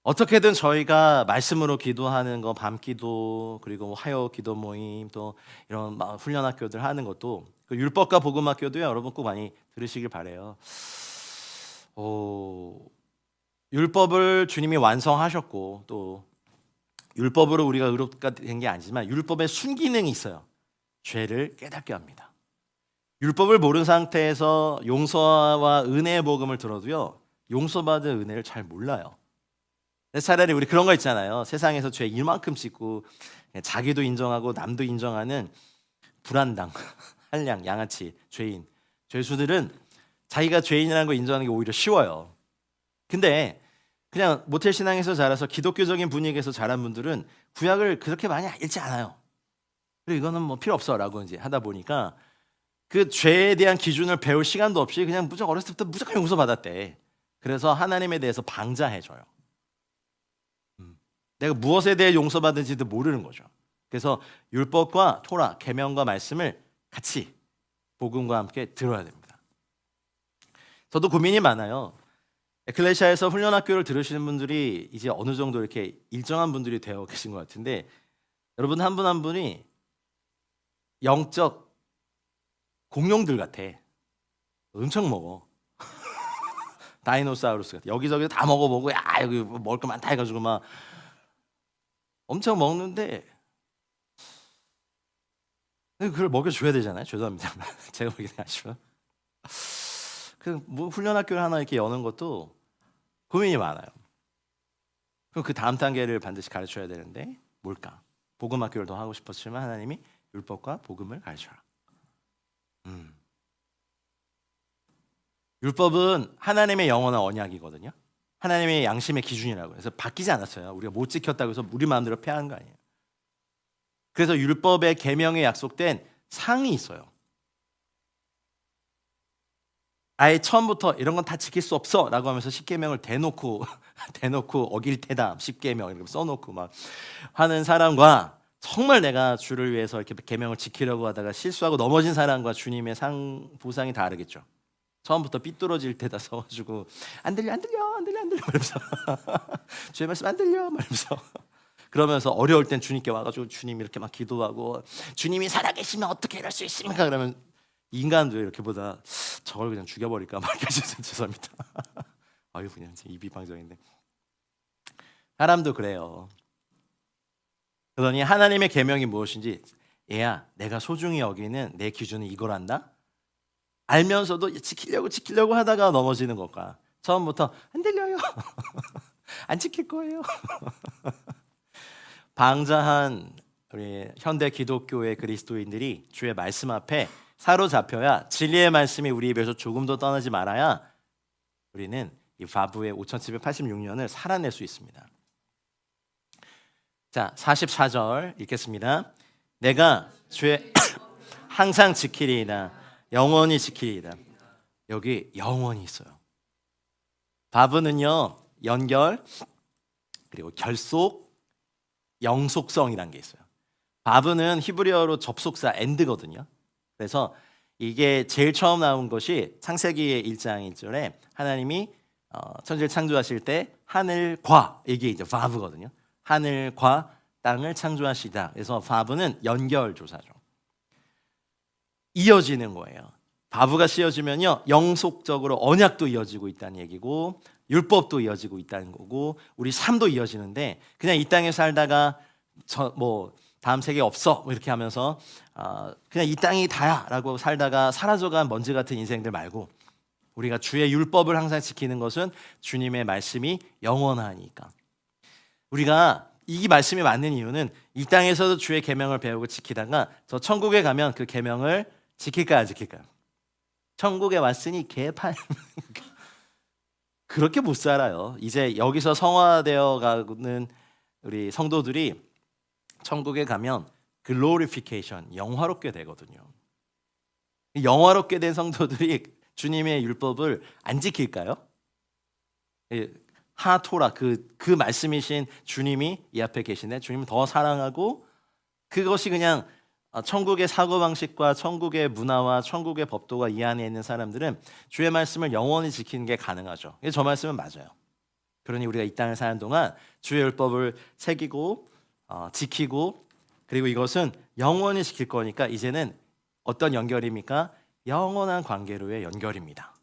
어떻게든 저희가 말씀으로 기도하는 거, 밤기도, 그리고 화요 기도 모임, 또 이런 훈련학교들 하는 것도, 그 율법과 복음학교도요. 여러분 꼭 많이 들으시길 바래요. 율법을 주님이 완성하셨고, 또 율법으로 우리가 의롭게 된 게 아니지만 율법의 순기능이 있어요. 죄를 깨닫게 합니다. 율법을 모르는 상태에서 용서와 은혜의 복음을 들어도요, 용서받은 은혜를 잘 몰라요. 차라리 우리 그런 거 있잖아요. 세상에서 죄 이만큼 짓고 자기도 인정하고 남도 인정하는 불안당, 한량, 양아치, 죄인, 죄수들은 자기가 죄인이라는 거 인정하는 게 오히려 쉬워요. 근데 그냥 모텔 신앙에서 자라서 기독교적인 분위기에서 자란 분들은 구약을 그렇게 많이 읽지 않아요. 그리고 이거는 뭐 필요 없어라고 이제 하다 보니까 그 죄에 대한 기준을 배울 시간도 없이 그냥 무조건 어렸을 때부터 무조건 용서받았대. 그래서 하나님에 대해서 방자해져요. 내가 무엇에 대해 용서받은지도 모르는 거죠. 그래서 율법과 토라, 계명과 말씀을 같이 복음과 함께 들어야 됩니다. 저도 고민이 많아요. 에클레시아에서 훈련학교를 들으시는 분들이 이제 어느 정도 이렇게 일정한 분들이 되어 계신 것 같은데, 여러분 한 분 한 분이 영적 공룡들 같아. 엄청 먹어. 다이노사우루스 같아. 여기저기 다 먹어보고 여기 먹을 거 많다 해가지고 막 엄청 먹는데 그걸 먹여줘야 되잖아요. 죄송합니다. 제가 먹이는 게 아니라 뭐 훈련학교를 하나 이렇게 여는 것도 고민이 많아요. 그럼 그 다음 단계를 반드시 가르쳐야 되는데 뭘까? 복음학교를 더 하고 싶었지만 하나님이 율법과 복음을 가르쳐라. 율법은 하나님의 영원한 언약이거든요. 하나님의 양심의 기준이라고 해서 바뀌지 않았어요. 우리가 못 지켰다고 해서 우리 마음대로 폐하는 거 아니에요. 그래서 율법의 계명에 약속된 상이 있어요. 아예 처음부터 이런 건 다 지킬 수 없어 라고 하면서 10계명을 대놓고 어길 테다 10계명 이렇게 써놓고 막 하는 사람과, 정말 내가 주를 위해서 이렇게 계명을 지키려고 하다가 실수하고 넘어진 사람과 주님의 보상이 다르겠죠. 처음부터 삐뚤어질 때다 써가지고 안 들려 말면서 주의 말씀 안 들려 말면서 그러면서 어려울 땐 주님께 와가지고 주님 이렇게 막 기도하고 주님이 살아계시면 어떻게 이럴 수 있습니까? 그러면 인간도 이렇게 보다 저걸 그냥 죽여버릴까 말까 죄송합니다. 아유 그냥 입이 방정인데 사람도 그래요. 그러니 하나님의 계명이 무엇인지, 얘야 내가 소중히 여기는 내 기준은 이거란다 알면서도 지키려고 하다가 넘어지는 것과 처음부터 안 들려요 안 지킬 거예요 방자한 우리 현대 기독교의 그리스도인들이 주의 말씀 앞에 사로잡혀야, 진리의 말씀이 우리 입에서 조금 더 떠나지 말아야 우리는 이 바브의 5786년을 살아낼 수 있습니다. 자, 44절 읽겠습니다. 내가 주의 항상 지키리이다 영원히 지키리이다. 여기 영원히 있어요. 바브는요 연결 그리고 결속, 영속성이라는 게 있어요. 바브는 히브리어로 접속사 엔드거든요. 그래서 이게 제일 처음 나온 것이 창세기 1장 1절에 하나님이 천지를 창조하실 때 하늘과, 이게 이제 바브거든요. 하늘과 땅을 창조하시다. 그래서 바브는 연결 조사죠. 이어지는 거예요. 바브가 씌어지면요 영속적으로 언약도 이어지고 있다는 얘기고 율법도 이어지고 있다는 거고 우리 삶도 이어지는데, 그냥 이 땅에 살다가 다음 세계 없어 이렇게 하면서 그냥 이 땅이 다야라고 살다가 사라져간 먼지 같은 인생들 말고, 우리가 주의 율법을 항상 지키는 것은 주님의 말씀이 영원하니까. 우리가 이 말씀이 맞는 이유는 이 땅에서도 주의 계명을 배우고 지키다가 저 천국에 가면 그 계명을 지킬까요, 안 지킬까요? 천국에 왔으니 개판 그렇게 못 살아요. 이제 여기서 성화되어 가는 우리 성도들이 천국에 가면 글로리피케이션, 영화롭게 되거든요. 영화롭게 된 성도들이 주님의 율법을 안 지킬까요? 하토라 그 말씀이신 주님이 이 앞에 계시네. 주님을 더 사랑하고 그것이 그냥 천국의 사고방식과 천국의 문화와 천국의 법도가 이 안에 있는 사람들은 주의 말씀을 영원히 지키는 게 가능하죠. 저 말씀은 맞아요. 그러니 우리가 이 땅을 사는 동안 주의 율법을 새기고 지키고 그리고 이것은 영원히 지킬 거니까 이제는 어떤 연결입니까? 영원한 관계로의 연결입니다.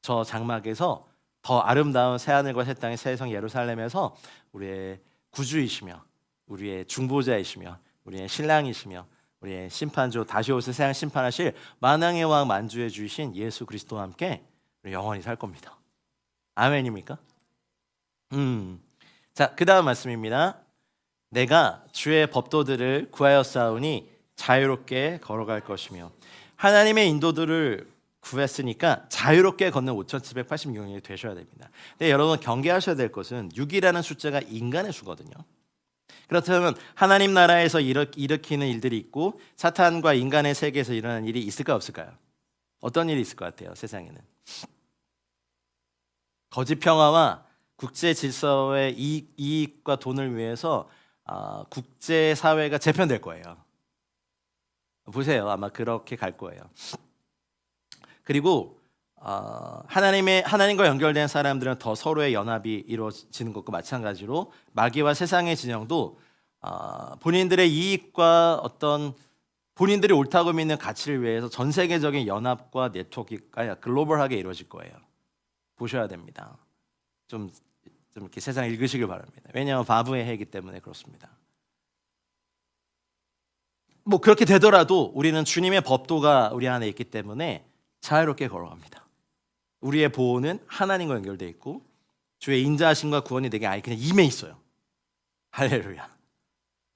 저 장막에서 더 아름다운 새하늘과 새 땅의 새 성 예루살렘에서 우리의 구주이시며 우리의 중보자이시며 우리의 신랑이시며 우리의 심판주 다시 오실 세상 심판하실 만왕의 왕 만주의 주이신 예수 그리스도와 함께 영원히 살 겁니다. 아멘입니까? 자, 그 다음 말씀입니다. 내가 주의 법도들을 구하였사오니 자유롭게 걸어갈 것이며 하나님의 인도들을 구했으니까 자유롭게 걷는 5786년이 되셔야 됩니다. 근데 여러분 경계하셔야 될 것은 6이라는 숫자가 인간의 수거든요. 그렇다면 하나님 나라에서 일으키는 일들이 있고 사탄과 인간의 세계에서 일어나는 일이 있을까요, 없을까요? 어떤 일이 있을 것 같아요, 세상에는? 거짓 평화와 국제 질서의 이익과 돈을 위해서 국제 사회가 재편될 거예요. 보세요, 아마 그렇게 갈 거예요. 그리고 하나님과 연결된 사람들은 더 서로의 연합이 이루어지는 것과 마찬가지로 마귀와 세상의 진영도 본인들의 이익과 어떤 본인들이 옳다고 믿는 가치를 위해서 전 세계적인 연합과 네트워크가 글로벌하게 이루어질 거예요. 보셔야 됩니다. 좀 이렇게 세상 읽으시길 바랍니다. 왜냐하면 바브의 해이기 때문에 그렇습니다. 뭐 그렇게 되더라도 우리는 주님의 법도가 우리 안에 있기 때문에 자유롭게 걸어갑니다. 우리의 보호는 하나님과 연결되어 있고 주의 인자하심과 구원이 내게 아예 그냥 임해 있어요. 할렐루야.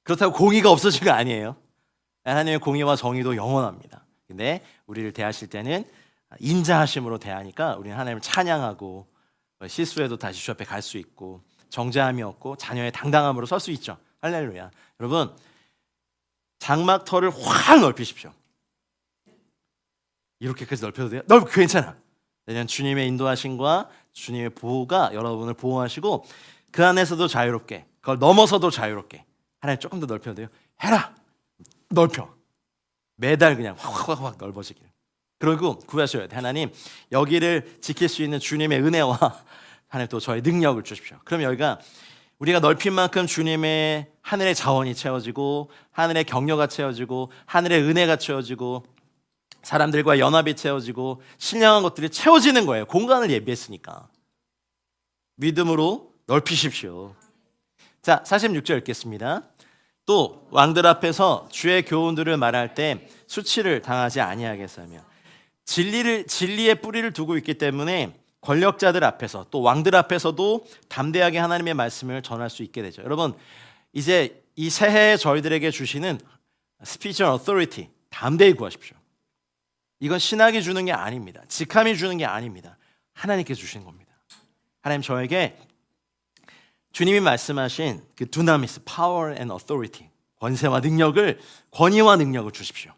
그렇다고 공의가 없어진 거 아니에요. 하나님의 공의와 정의도 영원합니다. 근데 우리를 대하실 때는 인자하심으로 대하니까 우리는 하나님을 찬양하고 실수해도 다시 주 앞에 갈 수 있고 정죄함이 없고 자녀의 당당함으로 설 수 있죠. 할렐루야. 여러분 장막터를 확 넓히십시오. 이렇게까지 넓혀도 돼요? 괜찮아. 왜냐하면 주님의 인도하심과 주님의 보호가 여러분을 보호하시고 그 안에서도 자유롭게 그걸 넘어서도 자유롭게 하나님 조금 더 넓혀도 돼요? 해라. 넓혀. 매달 그냥 확 넓어지길. 그리고 구하셔야 돼. 하나님 여기를 지킬 수 있는 주님의 은혜와 하나님 또 저의 능력을 주십시오. 그럼 여기가 우리가 넓힌 만큼 주님의 하늘의 자원이 채워지고 하늘의 격려가 채워지고 하늘의 은혜가 채워지고 사람들과 연합이 채워지고 신령한 것들이 채워지는 거예요. 공간을 예비했으니까. 믿음으로 넓히십시오. 자, 46절 읽겠습니다. 또 왕들 앞에서 주의 교훈들을 말할 때 수치를 당하지 아니하겠으며 진리의 뿌리를 두고 있기 때문에 권력자들 앞에서 또 왕들 앞에서도 담대하게 하나님의 말씀을 전할 수 있게 되죠. 여러분 이제 이 새해에 저희들에게 주시는 spiritual authority 담대히 구하십시오. 이건 신학이 주는 게 아닙니다. 직함이 주는 게 아닙니다. 하나님께 주시는 겁니다. 하나님 저에게 주님이 말씀하신 그 두나미스, power and authority, 권세와 능력을 권위와 능력을 주십시오.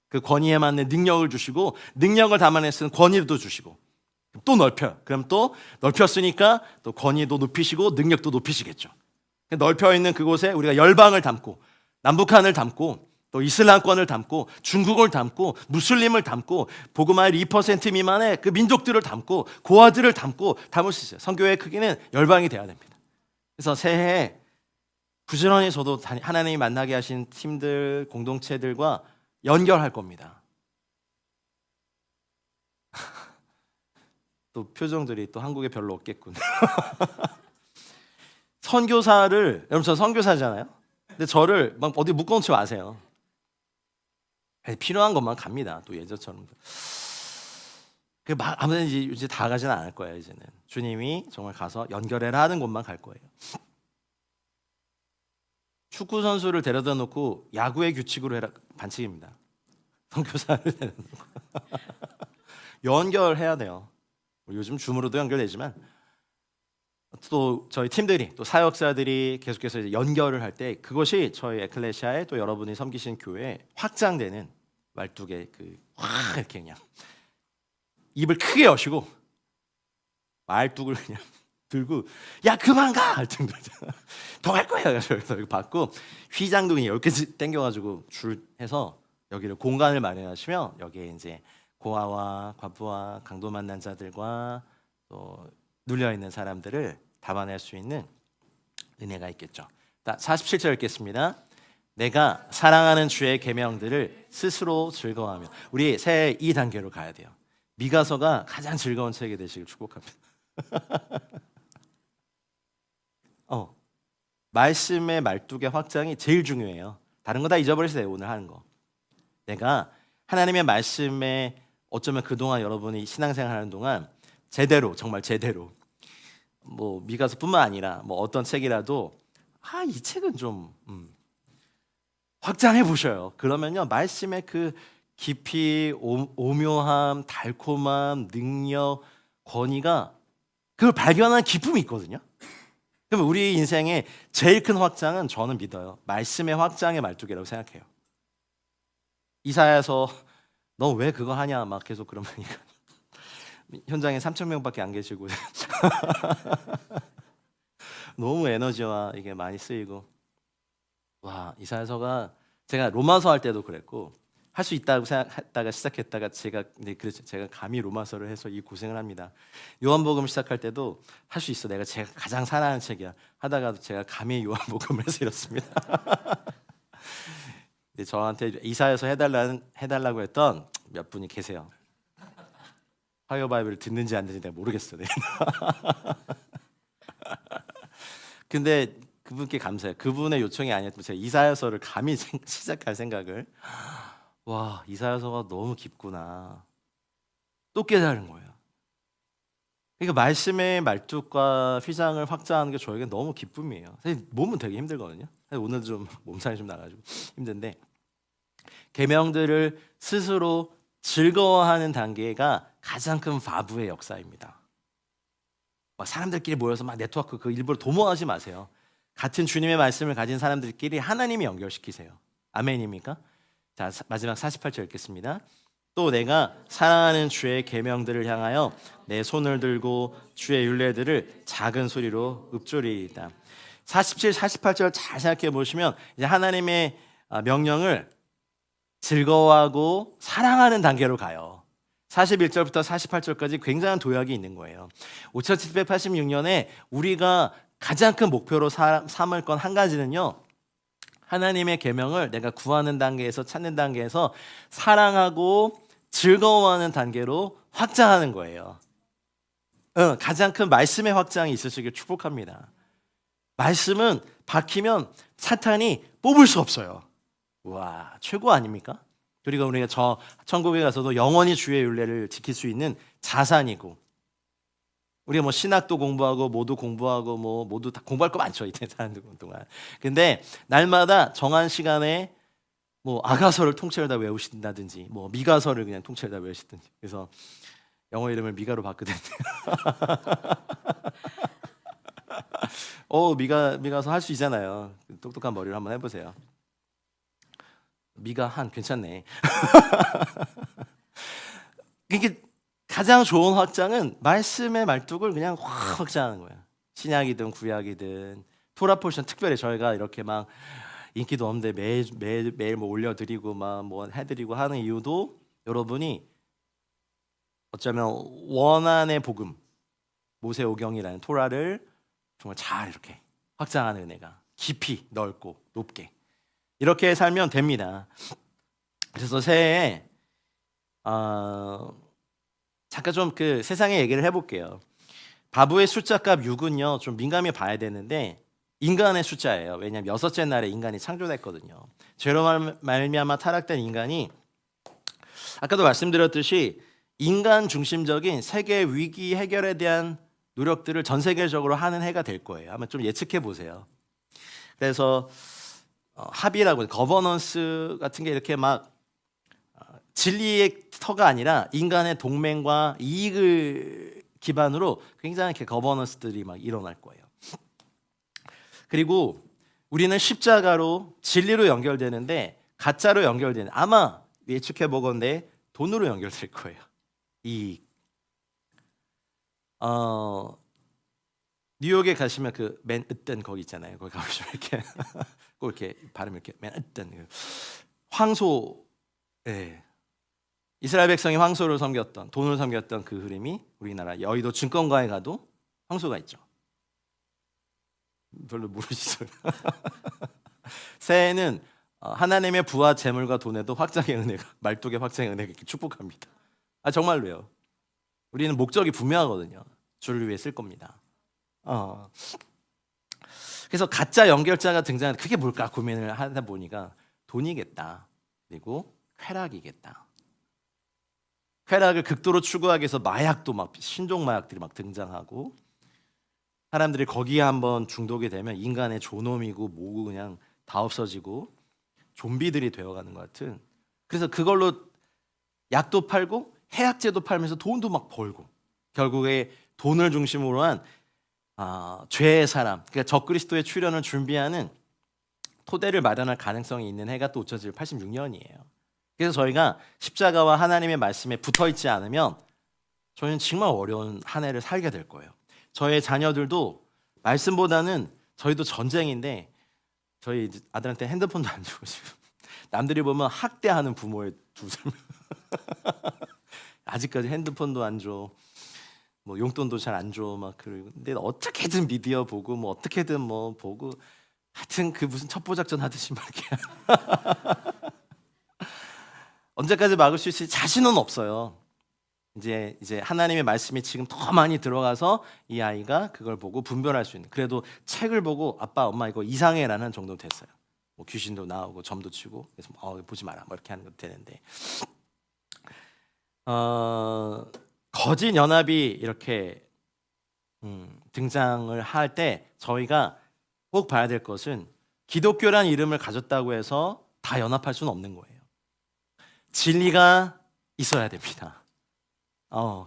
그 권위에 맞는 능력을 주시고 능력을 담아내 쓰는 권위도 주시고 또 넓혀요. 그럼 또 넓혔으니까 또 권위도 높이시고 능력도 높이시겠죠. 넓혀 있는 그곳에 우리가 열방을 담고 남북한을 담고 또 이슬람권을 담고 중국을 담고 무슬림을 담고 복음화율 2% 미만의 그 민족들을 담고 고아들을 담고 담을 수 있어요. 선교회의 크기는 열방이 돼야 됩니다. 그래서 새해에 부지런히 저도 하나님이 만나게 하신 팀들, 공동체들과 연결할 겁니다. 또 표정들이 또 한국에 별로 없겠군. 선교사를 여러분 저 선교사잖아요. 근데 저를 막 어디 묶어놓지 마세요. 필요한 것만 갑니다. 또 예전처럼. 아무튼 이제 다 가지는 않을 거예요. 이제는 주님이 정말 가서 연결해라 하는 곳만 갈 거예요. 축구 선수를 데려다 놓고 야구의 규칙으로 해라 반칙입니다. 선교사를 내놓는 거. 연결해야 돼요. 요즘 줌으로도 연결되지만 또 저희 팀들이 또 사역자들이 계속해서 이제 연결을 할 때 그것이 저희 에클레시아에 또 여러분이 섬기신 교회에 확장되는 말뚝에 확 이렇게 그냥 입을 크게 여시고 말뚝을 그냥 들고 야 그만 가! 할 정도로 더 갈 거야. 그래서 이거 받고 휘장도 그냥 10개 땡겨가지고 줄 해서 여기를 공간을 마련하시면 여기에 이제 고아와 과부와 강도 만난 자들과 또 눌려 있는 사람들을 담아낼 수 있는 은혜가 있겠죠. 47절 읽겠습니다. 내가 사랑하는 주의 계명들을 스스로 즐거워하며 우리 새해 이 단계로 가야 돼요. 미가서가 가장 즐거운 책이 되시길 축복합니다. 말씀의 말뚝의 확장이 제일 중요해요. 다른 거 다 잊어버리세요. 오늘 하는 거. 내가 하나님의 말씀에 어쩌면 그동안 여러분이 신앙생활하는 동안 제대로 정말 제대로 뭐 미가서뿐만 아니라 뭐 어떤 책이라도 이 책은 좀 확장해 보셔요. 그러면요 말씀의 그 깊이, 오묘함, 달콤함, 능력, 권위가 그걸 발견하는 기쁨이 있거든요. 그럼 우리 인생의 제일 큰 확장은 저는 믿어요. 말씀의 확장의 말뚝이라고 생각해요. 이사야서 너 왜 그거 하냐 막 계속 그러니까 현장에 3,000명밖에 안 계시고 너무 에너지와 이게 많이 쓰이고 와 이사야서가 제가 로마서 할 때도 그랬고 할 수 있다고 생각했다가 시작했다가 제가 감히 로마서를 해서 이 고생을 합니다. 요한복음 시작할 때도 할 수 있어. 제가 가장 사랑하는 책이야. 하다가도 제가 감히 요한복음을 해서 이렇습니다. 저한테 이사야서 해달라고 했던 몇 분이 계세요. 화요 바이블을 듣는지 안 듣는지 내가 모르겠어요. 근데 그분께 감사해요. 그분의 요청이 아니었으면 제가 이사야서를 감히 시작할 생각을 와 이사야서가 너무 깊구나 또 깨달은 거예요. 그러니까 말씀의 말뚝과 휘장을 확장하는 게 저에게 너무 기쁨이에요. 사실 몸은 되게 힘들거든요. 사실 오늘 좀 몸살이 좀 나가지고 힘든데 계명들을 스스로 즐거워하는 단계가 가장 큰 바브의 역사입니다. 막 사람들끼리 모여서 막 네트워크 그 일부러 도모하지 마세요. 같은 주님의 말씀을 가진 사람들끼리 하나님이 연결시키세요. 아멘입니까? 자 마지막 48절 읽겠습니다. 또 내가 사랑하는 주의 계명들을 향하여 내 손을 들고 주의 율례들을 작은 소리로 읊조리이다. 47, 48절 잘 생각해 보시면 이제 하나님의 명령을 즐거워하고 사랑하는 단계로 가요. 41절부터 48절까지 굉장한 도약이 있는 거예요. 5786년에 우리가 가장 큰 목표로 삼을 건 한 가지는요. 하나님의 계명을 내가 구하는 단계에서 찾는 단계에서 사랑하고 즐거워하는 단계로 확장하는 거예요. 가장 큰 말씀의 확장이 있으시길 축복합니다. 말씀은 박히면 사탄이 뽑을 수 없어요. 와 최고 아닙니까? 그리고 우리가 천국에 가서도 영원히 주의 율례를 지킬 수 있는 자산이고 우리가 뭐 신학도 공부하고 모두 공부하고 뭐 모두 다 공부할 거 많죠 이때 사는 동안. 근데 날마다 정한 시간에 뭐 아가서를 통째로 다 외우신다든지 뭐 미가서를 그냥 통째로 다 외우시든지 그래서 영어 이름을 미가로 바꾸든지 미가서 할 수 있잖아요. 똑똑한 머리를 한번 해보세요. 미가 괜찮네. 이게 가장 좋은 확장은 말씀의 말뚝을 그냥 확 확장하는 거예요. 신약이든 구약이든 토라 포션 특별히 저희가 이렇게 막 인기도 없는데 매일 뭐 올려드리고 막 뭐 해드리고 하는 이유도 여러분이 어쩌면 원한의 복음 모세오경이라는 토라를 정말 잘 이렇게 확장하는 은혜가 깊이 넓고 높게 이렇게 살면 됩니다. 그래서 새해에 잠깐 좀 그 세상의 얘기를 해볼게요. 바브의 숫자값 6은요 좀 민감히 봐야 되는데 인간의 숫자예요. 왜냐하면 여섯째 날에 인간이 창조됐거든요. 죄로 말미암아 타락된 인간이 아까도 말씀드렸듯이 인간 중심적인 세계 위기 해결에 대한 노력들을 전 세계적으로 하는 해가 될 거예요. 한번 좀 예측해 보세요. 그래서 합의라고 거버넌스 같은 게 이렇게 막 진리의 터가 아니라 인간의 동맹과 이익을 기반으로 굉장히 이렇게 거버넌스들이 막 일어날 거예요. 그리고 우리는 십자가로 진리로 연결되는데 가짜로 연결되는, 아마 예측해 보건대 돈으로 연결될 거예요. 이익. 뉴욕에 가시면 그 맨하튼 거기 있잖아요. 거기 가보시면 이렇게 꼭 이렇게 발음 이렇게 맨하튼 황소, 예. 이스라엘 백성이 황소를 섬겼던, 돈을 섬겼던 그 흐름이 우리나라 여의도 증권가에 가도 황소가 있죠. 별로 모르시죠? 새해는 하나님의 부와 재물과 돈에도 확장의 은혜가, 말뚝의 확장의 은혜가 이렇게 축복합니다. 정말로요. 우리는 목적이 분명하거든요. 주를 위해 쓸 겁니다. 그래서 가짜 연결자가 등장한, 그게 뭘까 고민을 하다 보니까 돈이겠다. 그리고 쾌락이겠다. 쾌락을 극도로 추구하기 위해서 마약도 막 신종 마약들이 막 등장하고, 사람들이 거기에 한번 중독이 되면 인간의 존엄이고 뭐고 그냥 다 없어지고 좀비들이 되어가는 것 같은. 그래서 그걸로 약도 팔고 해약제도 팔면서 돈도 막 벌고, 결국에 돈을 중심으로 한 죄의 사람, 그러니까 적그리스도의 출현을 준비하는 토대를 마련할 가능성이 있는 해가 또 5786년이에요. 그래서 저희가 십자가와 하나님의 말씀에 붙어있지 않으면 저희는 정말 어려운 한 해를 살게 될 거예요. 저의 자녀들도 말씀보다는, 저희도 전쟁인데 저희 아들한테 핸드폰도 안 주고, 지금 남들이 보면 학대하는 부모의 두 삶. 아직까지 핸드폰도 안 줘, 뭐 용돈도 잘 안 줘, 막 그리고 근데 어떻게든 미디어 보고 뭐 어떻게든 뭐 보고, 하여튼 그 무슨 첩보작전 하듯이 막 이렇게 언제까지 막을 수 있을지 자신은 없어요. 이제 하나님의 말씀이 지금 더 많이 들어가서 이 아이가 그걸 보고 분별할 수 있는, 그래도 책을 보고 아빠 엄마 이거 이상해라는 정도 됐어요. 뭐 귀신도 나오고 점도 치고, 그래서 보지 마라 뭐 이렇게 하는 것도 되는데, 거짓 연합이 이렇게 등장을 할 때 저희가 꼭 봐야 될 것은, 기독교란 이름을 가졌다고 해서 다 연합할 수는 없는 거예요. 진리가 있어야 됩니다.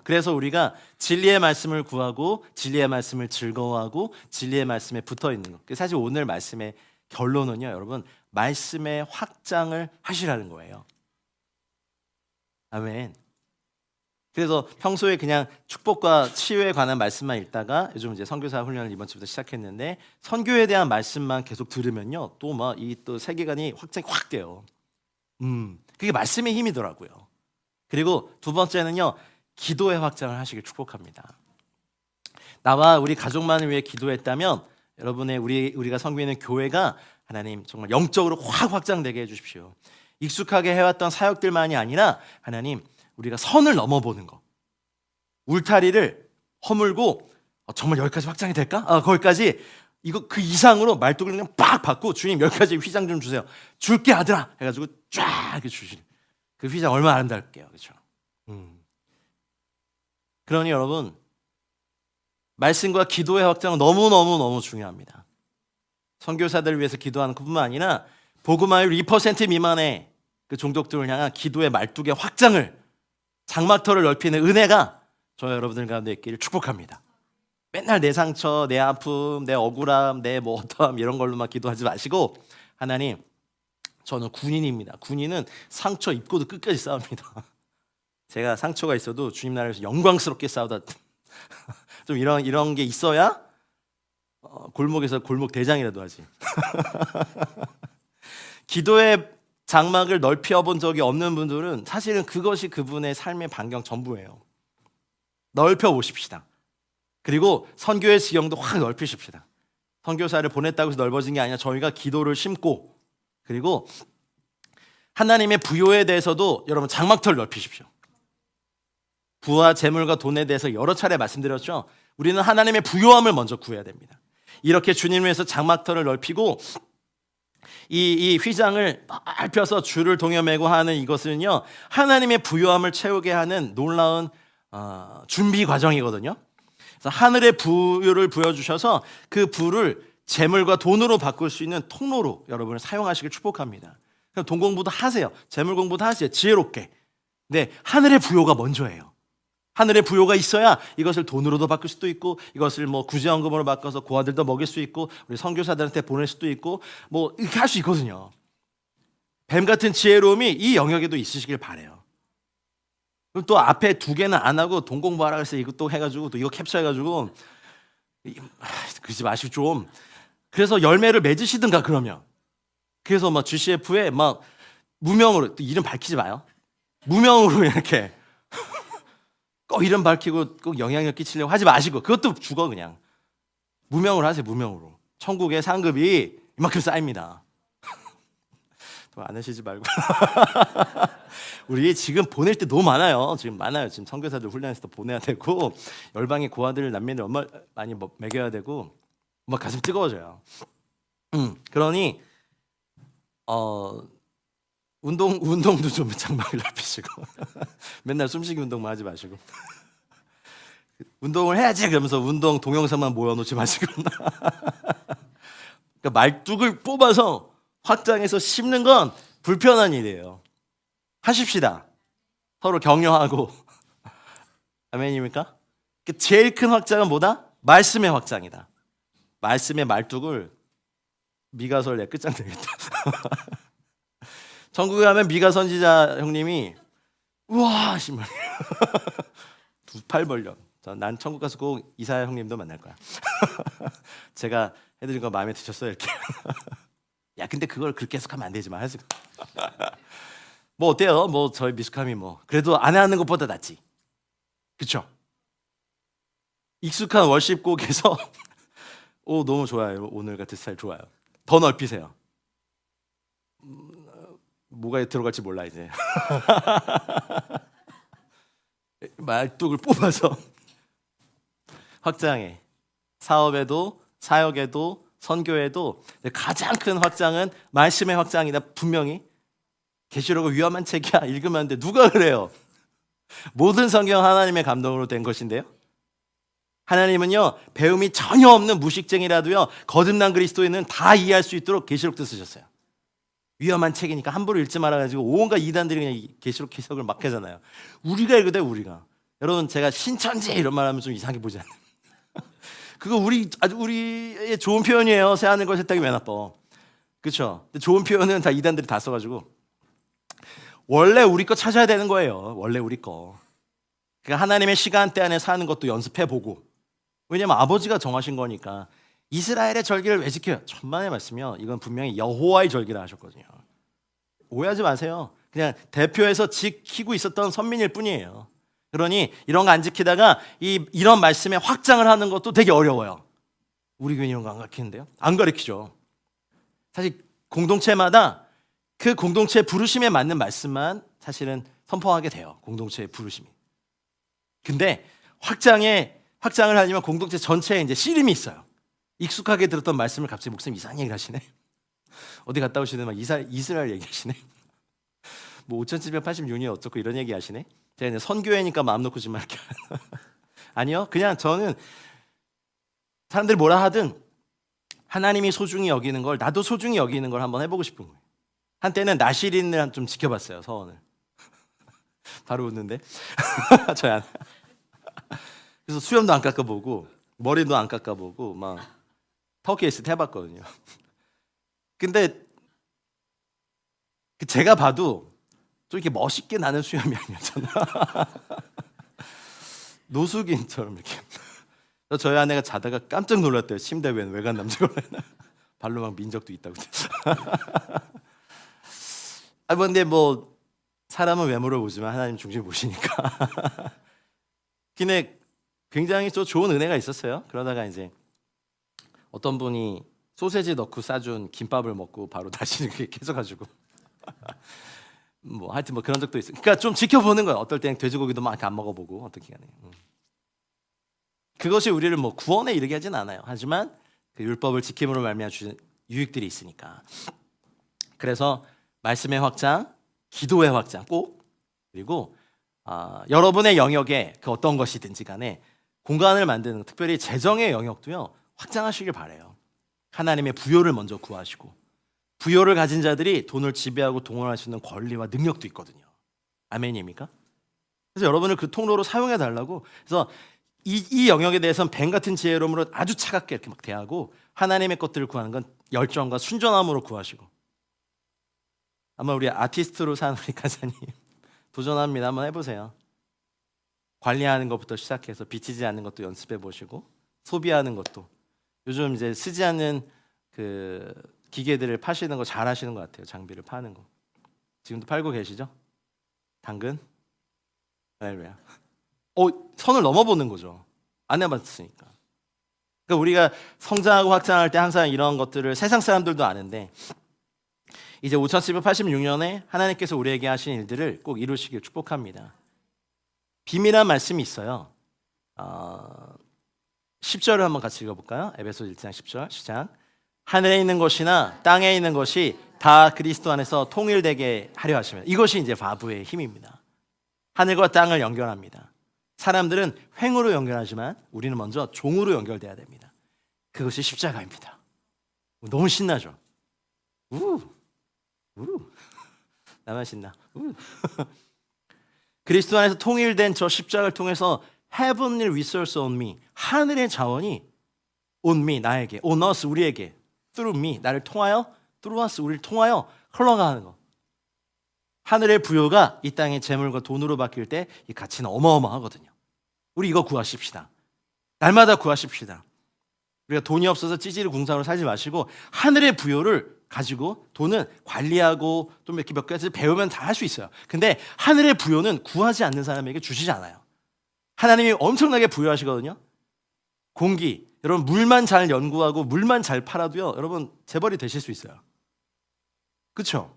그래서 우리가 진리의 말씀을 구하고 진리의 말씀을 즐거워하고 진리의 말씀에 붙어 있는 것. 사실 오늘 말씀의 결론은요, 여러분, 말씀의 확장을 하시라는 거예요. 아멘. 그래서 평소에 그냥 축복과 치유에 관한 말씀만 읽다가 요즘 이제 선교사 훈련을 이번 주부터 시작했는데, 선교에 대한 말씀만 계속 들으면요, 또 막 이 또 세계관이 확장이 확 돼요. 그게 말씀의 힘이더라고요. 그리고 두 번째는요, 기도의 확장을 하시길 축복합니다. 나와 우리 가족만을 위해 기도했다면 여러분의 우리가 섬기는 교회가 하나님 정말 영적으로 확 확장되게 해주십시오. 익숙하게 해왔던 사역들만이 아니라 하나님, 우리가 선을 넘어보는 거, 울타리를 허물고 정말 여기까지 확장이 될까? 거기까지, 이거 그 이상으로 말뚝을 그냥 빡 받고, 주님 여기까지 휘장 좀 주세요. 줄게 아들아 해가지고 쫙 이렇게 주시는 그 휘장 얼마나 아름다울게요, 그렇죠? 그러니 여러분, 말씀과 기도의 확장은 너무 중요합니다. 선교사들을 위해서 기도하는 것뿐만 아니라 복음화율 2% 미만의 그 종족들을 향한 기도의 말뚝의 확장을, 장막터를 넓히는 은혜가 저와 여러분들 가운데 있기를 축복합니다. 맨날 내 상처, 내 아픔, 내 억울함, 내 뭐 어떠함 이런 걸로만 기도하지 마시고, 하나님, 저는 군인입니다. 군인은 상처 입고도 끝까지 싸웁니다. 제가 상처가 있어도 주님 나라에서 영광스럽게 싸우다 좀 이런 게 있어야 골목에서 골목 대장이라도 하지. 기도의 장막을 넓혀 본 적이 없는 분들은 사실은 그것이 그분의 삶의 반경 전부예요. 넓혀 보십시다. 그리고 선교의 지경도 확 넓히십시다. 선교사를 보냈다고 해서 넓어진 게 아니라 저희가 기도를 심고, 그리고 하나님의 부요에 대해서도 여러분 장막터를 넓히십시오. 부와 재물과 돈에 대해서 여러 차례 말씀드렸죠. 우리는 하나님의 부요함을 먼저 구해야 됩니다. 이렇게 주님을 위해서 장막터를 넓히고 이 휘장을 넓혀서 줄을 동여매고 하는 이것은요, 하나님의 부요함을 채우게 하는 놀라운 준비 과정이거든요. 그래서 하늘의 부요를 부여주셔서 그 부를 재물과 돈으로 바꿀 수 있는 통로로 여러분을 사용하시길 축복합니다. 그럼 돈 공부도 하세요. 재물 공부도 하세요. 지혜롭게. 네, 하늘의 부요가 먼저예요. 하늘의 부요가 있어야 이것을 돈으로도 바꿀 수도 있고, 이것을 뭐 구제연금으로 바꿔서 고아들도 먹일 수 있고, 우리 선교사들한테 보낼 수도 있고, 뭐 이렇게 할 수 있거든요. 뱀 같은 지혜로움이 이 영역에도 있으시길 바래요. 그럼 또 앞에 두 개는 안 하고 돈 공부하라 그래서 이거 또 해가지고 또 이거 캡처해가지고 그러지 마시고 좀. 그래서 열매를 맺으시든가 그러면. 그래서 막 GCF에 막 무명으로, 또 이름 밝히지 마요. 무명으로 이렇게 꼭 이름 밝히고 꼭 영향력 끼치려고 하지 마시고, 그것도 죽어 그냥. 무명으로 하세요. 무명으로. 천국의 상급이 이만큼 쌓입니다. 또 안 하시지 말고. 우리 지금 보낼 때 너무 많아요. 지금 선교사들 훈련해서 보내야 되고, 열방의 고아들 난민들 얼마 많이 먹여야 되고, 막 가슴 뜨거워져요. 그러니 운동도 좀 장막을 넓히시고 맨날 숨쉬기 운동만 하지 마시고 운동을 해야지 그러면서 운동 동영상만 모여놓지 마시고 그러니까 말뚝을 뽑아서 확장해서 심는 건 불편한 일이에요. 하십시다. 서로 격려하고. 아멘입니까? 제일 큰 확장은 뭐다? 말씀의 확장이다. 말씀의 말뚝을 미가설 내 끝장 내겠다. 천국에 가면 미가 선지자 형님이 우와 씨발 두 팔 벌려. 난 천국 가서 꼭 이사야 형님도 만날 거야. 제가 해드린 거 마음에 드셨어요 이렇게. 야 근데 그걸 그렇게 해석하면 안 되지만 해석. 뭐 어때요? 뭐 저희 미숙함이 뭐 그래도 안 하는 것보다 낫지. 그렇죠? 익숙한 월십곡에서 오 너무 좋아요. 오늘 같은 스타일 좋아요. 더 넓히세요. 뭐가 들어갈지 몰라 이제. 말뚝을 뽑아서 확장해. 사업에도 사역에도 선교에도 가장 큰 확장은 말씀의 확장이다. 분명히 계시록은 위험한 책이야. 읽으면 안 돼. 누가 그래요? 모든 성경 하나님의 감동으로 된 것인데요. 하나님은요 배움이 전혀 없는 무식쟁이라도요 거듭난 그리스도인은 다 이해할 수 있도록 계시록도 쓰셨어요. 위험한 책이니까 함부로 읽지 말아가지고 온갖 이단들이 그냥 계시록 해석을 막 하잖아요. 우리가 읽어야 돼. 우리가. 여러분 제가 신천지 이런 말하면 좀 이상하게 보지 않나요? 그거 우리의 좋은 표현이에요. 새하늘과 새 땅이 왜 나빠? 그렇죠? 좋은 표현은 다 이단들이 다 써가지고 원래 우리 거 찾아야 되는 거예요. 원래 우리 거. 그러니까 하나님의 시간대 안에 사는 것도 연습해보고. 왜냐면 아버지가 정하신 거니까. 이스라엘의 절기를 왜 지켜요? 천만의 말씀이요. 이건 분명히 여호와의 절기라 하셨거든요. 오해하지 마세요. 그냥 대표해서 지키고 있었던 선민일 뿐이에요. 그러니 이런 거 안 지키다가 이런 말씀에 확장을 하는 것도 되게 어려워요. 우리 교회는 이런 거 안 가르치는데요? 안 가르치죠. 사실 공동체마다 그 공동체의 부르심에 맞는 말씀만 사실은 선포하게 돼요. 공동체의 부르심이. 근데 확장을 하려면 공동체 전체에 이제 씨름이 있어요. 익숙하게 들었던 말씀을 갑자기 목사님 이상한 얘기를 하시네. 어디 갔다 오시는 막 이스라엘 얘기하시네. 뭐 5786년이 어쩌고 이런 얘기 하시네. 제가 이제 선교회니까 마음 놓고 좀 이렇게 아니요. 그냥 저는 사람들이 뭐라 하든 하나님이 소중히 여기는 걸 나도 소중히 여기는 걸 한번 해보고 싶은 거예요. 한때는 나시린을 좀 지켜봤어요. 서원을. 바로 웃는데. 저야. 그래서 수염도 안 깎아보고 머리도 안 깎아보고 막 터키에서 해봤거든요. 근데 제가 봐도 좀 이렇게 멋있게 나는 수염이 아니었잖아. 노숙인처럼 이렇게. 저희 아내가 자다가 깜짝 놀랐대요. 침대 웬 외간 남자가 발로 막 민 적도 있다고. 근데 뭐 사람은 외모를 보지만 하나님 중심 보시니까. 근데 굉장히 또 좋은 은혜가 있었어요. 그러다가 이제 어떤 분이 소세지 넣고 싸준 김밥을 먹고 바로 다시 이렇게 계속가지고 뭐 하여튼 뭐 그런 적도 있어요. 그러니까 좀 지켜보는 거예요. 어떨 때는 돼지고기도 막 안 먹어보고 어떻게 하네. 그것이 우리를 뭐 구원에 이르게 하진 않아요. 하지만 그 율법을 지킴으로 말미암아 주신 유익들이 있으니까. 그래서 말씀의 확장, 기도의 확장 꼭 그리고 여러분의 영역에 그 어떤 것이든지 간에 공간을 만드는 특별히 재정의 영역도요 확장하시길 바래요. 하나님의 부요를 먼저 구하시고 부요를 가진 자들이 돈을 지배하고 동원할 수 있는 권리와 능력도 있거든요. 아멘입니까? 그래서 여러분을 그 통로로 사용해 달라고. 그래서 이 영역에 대해서는 뱀 같은 지혜로움으로 아주 차갑게 이렇게 막 대하고 하나님의 것들을 구하는 건 열정과 순전함으로 구하시고. 아마 우리 아티스트로 사는 우리 간사님 도전합니다. 한번 해보세요. 관리하는 것부터 시작해서 비치지 않는 것도 연습해 보시고 소비하는 것도. 요즘 이제 쓰지 않는 그 기계들을 파시는 거 잘하시는 것 같아요. 장비를 파는 거. 지금도 팔고 계시죠? 당근? 할렐루야. 선을 넘어보는 거죠. 안 해봤으니까. 그러니까 우리가 성장하고 확장할 때 항상 이런 것들을 세상 사람들도 아는데 이제 5786년에 하나님께서 우리에게 하신 일들을 꼭 이루시길 축복합니다. 비밀한 말씀이 있어요. 10절을 한번 같이 읽어볼까요? 에베소 1장 10절 시작. 하늘에 있는 것이나 땅에 있는 것이 다 그리스도 안에서 통일되게 하려 하시면, 이것이 이제 바브의 힘입니다. 하늘과 땅을 연결합니다. 사람들은 횡으로 연결하지만 우리는 먼저 종으로 연결돼야 됩니다. 그것이 십자가입니다. 너무 신나죠? 나만 신나. 그리스도 안에서 통일된 저 십자가를 통해서 heavenly resource on me, 하늘의 자원이 on me, 나에게, on us, 우리에게, through me, 나를 통하여, through us, 우리를 통하여 흘러가는 거. 하늘의 부요가 이 땅의 재물과 돈으로 바뀔 때 이 가치는 어마어마하거든요. 우리 이거 구하십시다. 날마다 구하십시다. 우리가 돈이 없어서 찌질이 궁상으로 살지 마시고 하늘의 부요를 가지고, 돈은 관리하고 좀 이렇게 몇 가지 배우면 다 할 수 있어요. 근데 하늘의 부요는 구하지 않는 사람에게 주시지 않아요. 하나님이 엄청나게 부여하시거든요. 공기, 여러분 물만 잘 연구하고 물만 잘 팔아도요, 여러분 재벌이 되실 수 있어요. 그렇죠?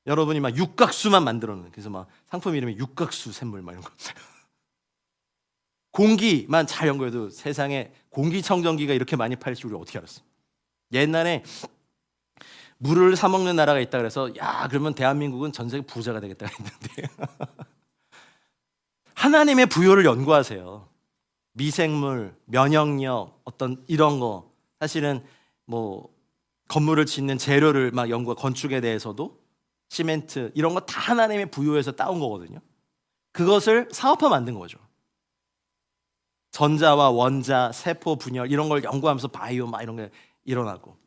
여러분이 막 육각수만 만들어놓는, 그래서 막 상품 이름이 육각수 샘물 막 이런 거. 공기만 잘 연구해도 세상에 공기청정기가 이렇게 많이 팔릴 줄 우리 어떻게 알았어? 옛날에 물을 사 먹는 나라가 있다 그래서 야 그러면 대한민국은 전 세계 부자가 되겠다 했는데 하나님의 부요를 연구하세요. 미생물, 면역력, 어떤 이런 거, 사실은 뭐 건물을 짓는 재료를 막 연구하고 건축에 대해서도 시멘트 이런 거 다 하나님의 부요에서 따온 거거든요. 그것을 사업화 만든 거죠. 전자와 원자, 세포 분열 이런 걸 연구하면서 바이오 막 이런 게 일어나고,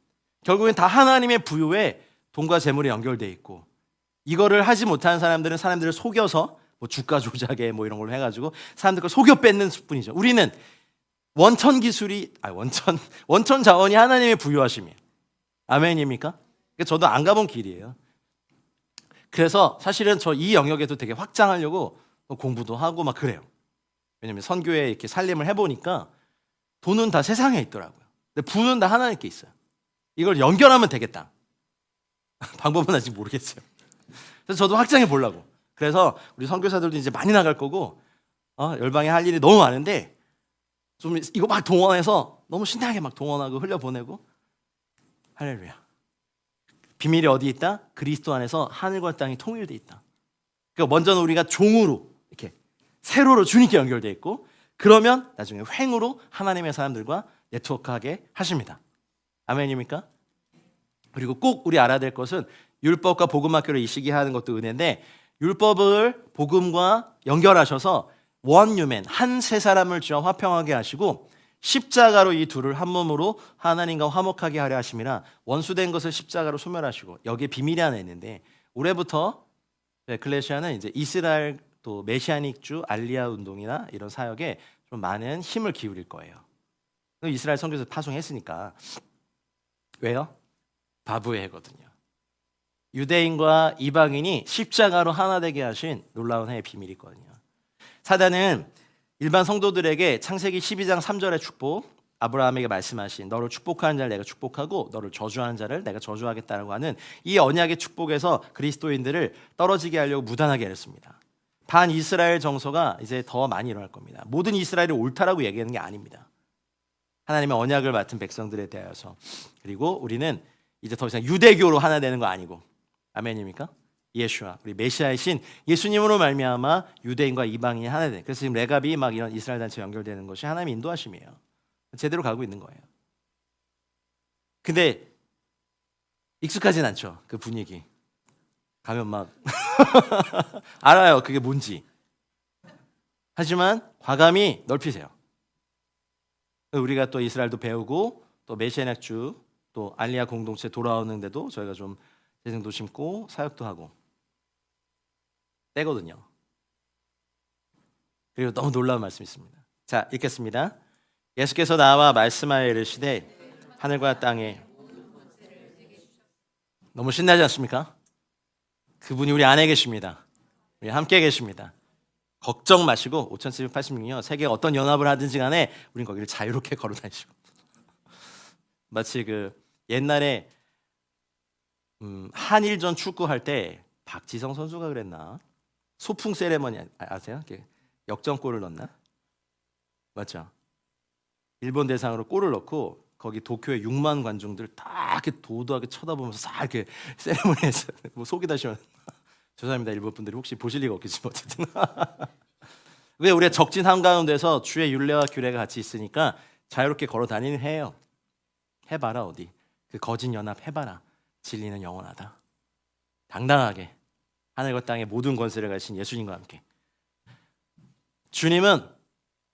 결국엔 다 하나님의 부요에 돈과 재물이 연결돼 있고, 이거를 하지 못하는 사람들은 사람들을 속여서 뭐 주가 조작에 뭐 이런 걸로 해가지고 사람들 걸 속여 뺏는 뿐이죠. 우리는 원천 기술이 원천 자원이 하나님의 부요하심이에요. 아멘입니까? 저도 안 가본 길이에요. 그래서 사실은 저 이 영역에도 되게 확장하려고 공부도 하고 막 그래요. 왜냐면 선교에 이렇게 살림을 해보니까 돈은 다 세상에 있더라고요. 근데 부는 다 하나님께 있어요. 이걸 연결하면 되겠다. 방법은 아직 모르겠어요. 그래서 저도 확장해 보려고. 그래서 우리 선교사들도 이제 많이 나갈 거고, 열방에 할 일이 너무 많은데 좀 이거 막 동원해서 너무 신나게 막 동원하고 흘려보내고. 할렐루야. 비밀이 어디 있다? 그리스도 안에서 하늘과 땅이 통일돼 있다. 그러니까 먼저는 우리가 종으로 이렇게 세로로 주님께 연결돼 있고, 그러면 나중에 횡으로 하나님의 사람들과 네트워크하게 하십니다. 아멘입니까? 그리고 꼭 우리 알아야 될 것은 율법과 복음학교를 이 시기에 하는 것도 은혜인데, 율법을 복음과 연결하셔서 원유맨 한 세 사람을 주와 화평하게 하시고 십자가로 이 둘을 한 몸으로 하나님과 화목하게 하려 하심이라, 원수된 것을 십자가로 소멸하시고. 여기에 비밀이 하나 있는데, 올해부터 에클레시아는 이제 이스라엘 또 메시아닉주 알리아 운동이나 이런 사역에 좀 많은 힘을 기울일 거예요. 이스라엘 선교사 파송했으니까. 왜요? 바브의 해거든요. 유대인과 이방인이 십자가로 하나 되게 하신 놀라운 해의 비밀이 있거든요. 사단은 일반 성도들에게 창세기 12장 3절의 축복, 아브라함에게 말씀하신 너를 축복하는 자를 내가 축복하고 너를 저주하는 자를 내가 저주하겠다라고 하는 이 언약의 축복에서 그리스도인들을 떨어지게 하려고 무단하게 했습니다. 반 이스라엘 정서가 이제 더 많이 일어날 겁니다. 모든 이스라엘이 옳다라고 얘기하는 게 아닙니다. 하나님의 언약을 맡은 백성들에 대하여서. 그리고 우리는 이제 더 이상 유대교로 하나 되는 거 아니고, 아멘입니까? 예수와 우리 메시아이신 예수님으로 말미암아 유대인과 이방인이 하나 되는. 그래서 지금 레갑이 막 이런 이스라엘 단체 연결되는 것이 하나님의 인도하심이에요. 제대로 가고 있는 거예요. 근데 익숙하진 않죠. 그 분위기 가면 막 알아요 그게 뭔지. 하지만 과감히 넓히세요. 우리가 또 이스라엘도 배우고 또 메시아학주 또 알리야 공동체 돌아오는데도 저희가 좀 재생도 심고 사역도 하고 때거든요. 그리고 너무 놀라운 말씀이 있습니다. 자, 읽겠습니다. 예수께서 나와 말씀하여 이르시되 하늘과 땅에. 너무 신나지 않습니까? 그분이 우리 안에 계십니다. 우리 함께 계십니다. 걱정 마시고 5786년 세계가 어떤 연합을 하든지 간에 우린 거기를 자유롭게 걸어 다니시고. 마치 그 옛날에 한일전 축구할 때 박지성 선수가 그랬나? 소풍 세레머니 아세요? 역전골을 넣었나? 맞죠? 일본 대상으로 골을 넣고 거기 도쿄에 6만 관중들 딱 이렇게 도도하게 쳐다보면서 싹 이렇게 세레머니 했어요. 뭐 속이 다 시원. 죄송합니다. 일본 분들이 혹시 보실 리가 없겠지만 어쨌든. 왜 우리가 적진 한가운데서 주의 율례와 규례가 같이 있으니까 자유롭게 걸어 다니는 해요. 해봐라 어디. 그 거짓 연합 해봐라. 진리는 영원하다. 당당하게 하늘과 땅의 모든 권세를 가진 예수님과 함께. 주님은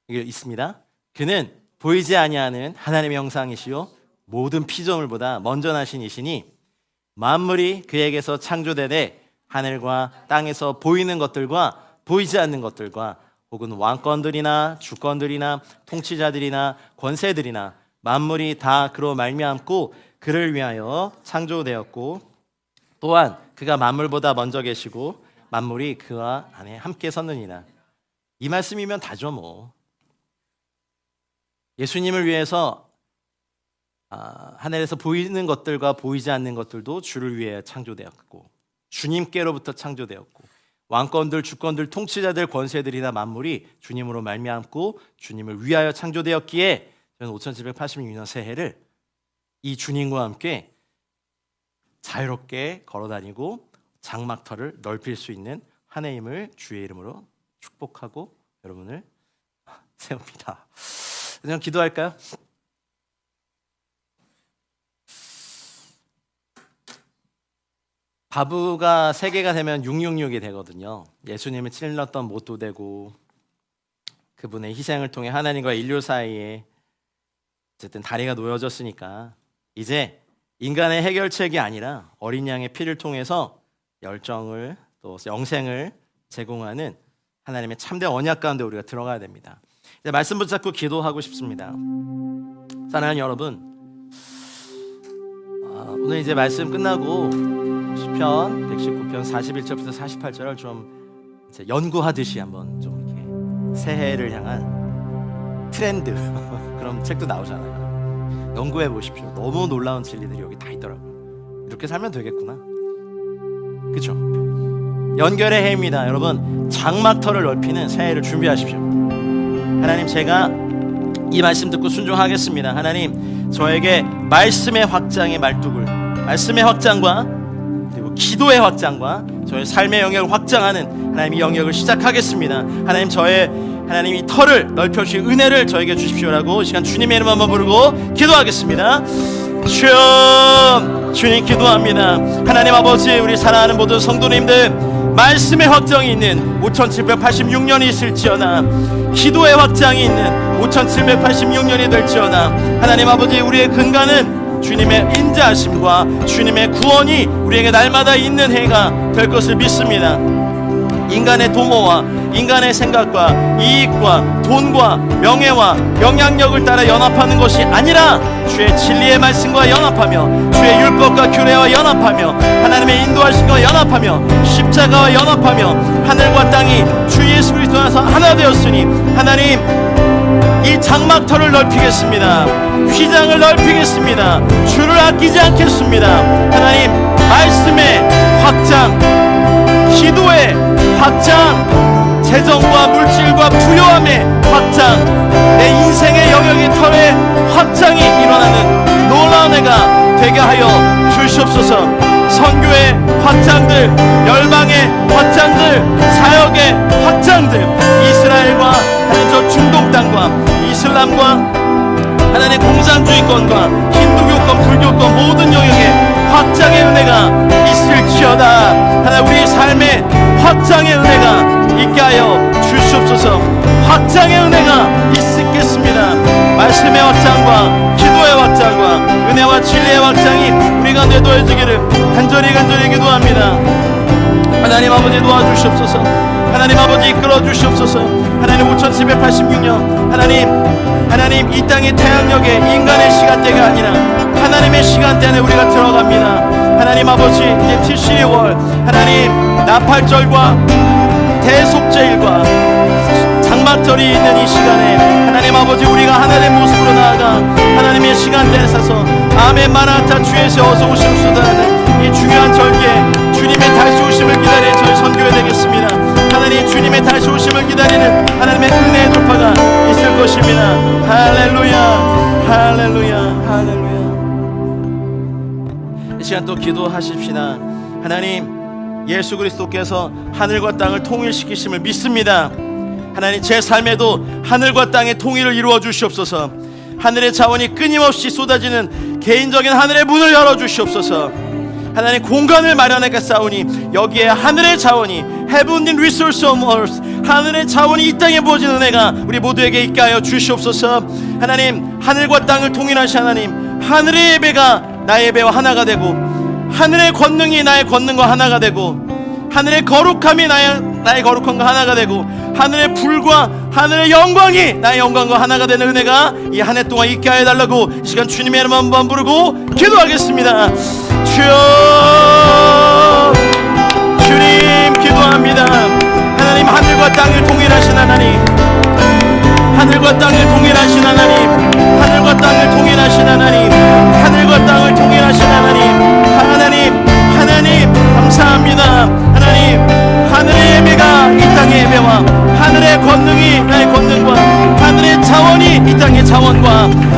이게 있습니다. 그는 보이지 아니하는 하나님의 형상이시요 모든 피조물보다 먼저 나신 이시니 만물이 그에게서 창조되되 하늘과 땅에서 보이는 것들과 보이지 않는 것들과 혹은 왕권들이나 주권들이나 통치자들이나 권세들이나 만물이 다 그로 말미암고 그를 위하여 창조되었고 또한 그가 만물보다 먼저 계시고 만물이 그와 안에 함께 섰느니라. 이 말씀이면 다죠 뭐. 예수님을 위해서 하늘에서 보이는 것들과 보이지 않는 것들도 주를 위해 창조되었고 주님께로부터 창조되었고 왕권들, 주권들, 통치자들, 권세들이나 만물이 주님으로 말미암고 주님을 위하여 창조되었기에 저는 5786년 새해를 이 주님과 함께 자유롭게 걸어다니고 장막터를 넓힐 수 있는 한 해임을 주의 이름으로 축복하고 여러분을 세웁니다. 그냥 기도할까요? 바브가 3개가 되면 666이 되거든요. 예수님을 찔렀던 못도 되고 그분의 희생을 통해 하나님과 인류 사이에 어쨌든 다리가 놓여졌으니까 이제 인간의 해결책이 아니라 어린 양의 피를 통해서 열정을 또 영생을 제공하는 하나님의 참된 언약 가운데 우리가 들어가야 됩니다. 이제 말씀 붙잡고 기도하고 싶습니다. 사랑하는 여러분, 오늘 이제 말씀 끝나고 시편 119편 41절부터 48절을 좀 이제 연구하듯이 한번 좀 이렇게 새해를 향한 트렌드 그런 책도 나오잖아요. 연구해 보십시오. 너무 놀라운 진리들이 여기 다 있더라고요. 이렇게 살면 되겠구나. 그렇죠? 연결의 해입니다. 여러분, 장막터를 넓히는 새해를 준비하십시오. 하나님, 제가 이 말씀 듣고 순종하겠습니다. 하나님, 저에게 말씀의 확장의 말뚝을, 말씀의 확장과 그리고 기도의 확장과 저의 삶의 영역을 확장하는 하나님 이 영역을 시작하겠습니다. 하나님, 하나님 이 터를 넓혀주실 은혜를 저에게 주십시오라고 이 시간 주님의 이름 한번 부르고 기도하겠습니다. 주님 기도합니다. 하나님 아버지, 우리 사랑하는 모든 성도님들 말씀의 확장이 있는 5786년이 있을지어다, 기도의 확장이 있는 5786년이 될지어다, 하나님 아버지, 우리의 근간은 주님의 인자하심과 주님의 구원이 우리에게 날마다 있는 해가 될 것을 믿습니다. 인간의 도모와 인간의 생각과 이익과 돈과 명예와 영향력을 따라 연합하는 것이 아니라 주의 진리의 말씀과 연합하며 주의 율법과 규례와 연합하며 하나님의 인도하심과 연합하며 십자가와 연합하며 하늘과 땅이 주 예수 그리스도 안에서 하나 되었으니 하나님, 이 장막터를 넓히겠습니다. 휘장을 넓히겠습니다. 주를 아끼지 않겠습니다. 하나님, 말씀의 확장, 기도의 확장, 재정과 물질과 부요함의 확장, 내 인생의 영역의 털의 확장이 일어나는 놀라운 해가 되게 하여 주시옵소서. 선교의 확장들, 열방의 확장들, 사역의 확장들, 이스라엘과 하나님 저 중동 땅과 이슬람과 하나님의 공산주의권과 힌두교권, 불교권 모든 영역에 확장의 은혜가 있을지어다. 하나님, 우리의 삶의 확장의 은혜가 있게 하여 주시옵소서. 확장의 은혜가 있겠습니다. 말씀의 확장과 기도의 확장과 은혜와 진리의 확장이 우리 가운데 놓여지기를 간절히 기도합니다. 하나님 아버지 도와주시옵소서. 하나님 아버지 이끌어 주시옵소서. 하나님 5786년 하나님 이 땅의 태양력에 인간의 시간대가 아니라 하나님의 시간대 안에 우리가 들어갑니다. 하나님 아버지 이제 티시리월 하나님 나팔절과 대속제일과 장막절이 있는 이 시간에 하나님 아버지 우리가 하나님의 모습으로 나아가 하나님의 시간대에 서서 아멘 마라나타 주에서 어서 오시옵소서 하는 이 중요한 절기에 주님의 다시 오심을 기다리는 저희 선교회 되겠습니다. 하나님 주님의 다시 오심을 기다리는 하나님의 은혜의 돌파가 있을 것입니다. 할렐루야 할렐루야 할렐루야. 이 시간 또 기도하십시다. 하나님 예수 그리스도께서 하늘과 땅을 통일시키심을 믿습니다. 하나님 제 삶에도 하늘과 땅의 통일을 이루어 주시옵소서. 하늘의 자원이 끊임없이 쏟아지는 개인적인 하늘의 문을 열어 주시옵소서. 하나님 공간을 마련하겠사오니 여기에 하늘의 자원이 Heavenly Resource of Earth 하늘의 자원이 이 땅에 부어진 은혜가 우리 모두에게 있게 하여 주시옵소서. 하나님 하늘과 땅을 통일하신 하나님 하늘의 예배가 나의 예배와 하나가 되고 하늘의 권능이 나의 권능과 하나가 되고 하늘의 거룩함이 나의 거룩함과 하나가 되고 하늘의 불과 하늘의 영광이 나의 영광과 하나가 되는 은혜가 이 한 해 동안 있게 하여 달라고 이 시간 주님의 이름 한번 부르고 기도하겠습니다. 주여 주님 기도합니다. 하나님 하늘과 땅을 통일하신 하나님 하늘과 땅을 통일하신 하나님 하늘과 땅을 통일하신 하나님 하늘과 땅을 통일하신 하나님 감사합니다. 하나님 하늘의 예배가 이 땅의 예배와 하늘의 권능이 나의 권능과 하늘의 자원이 이 땅의 자원과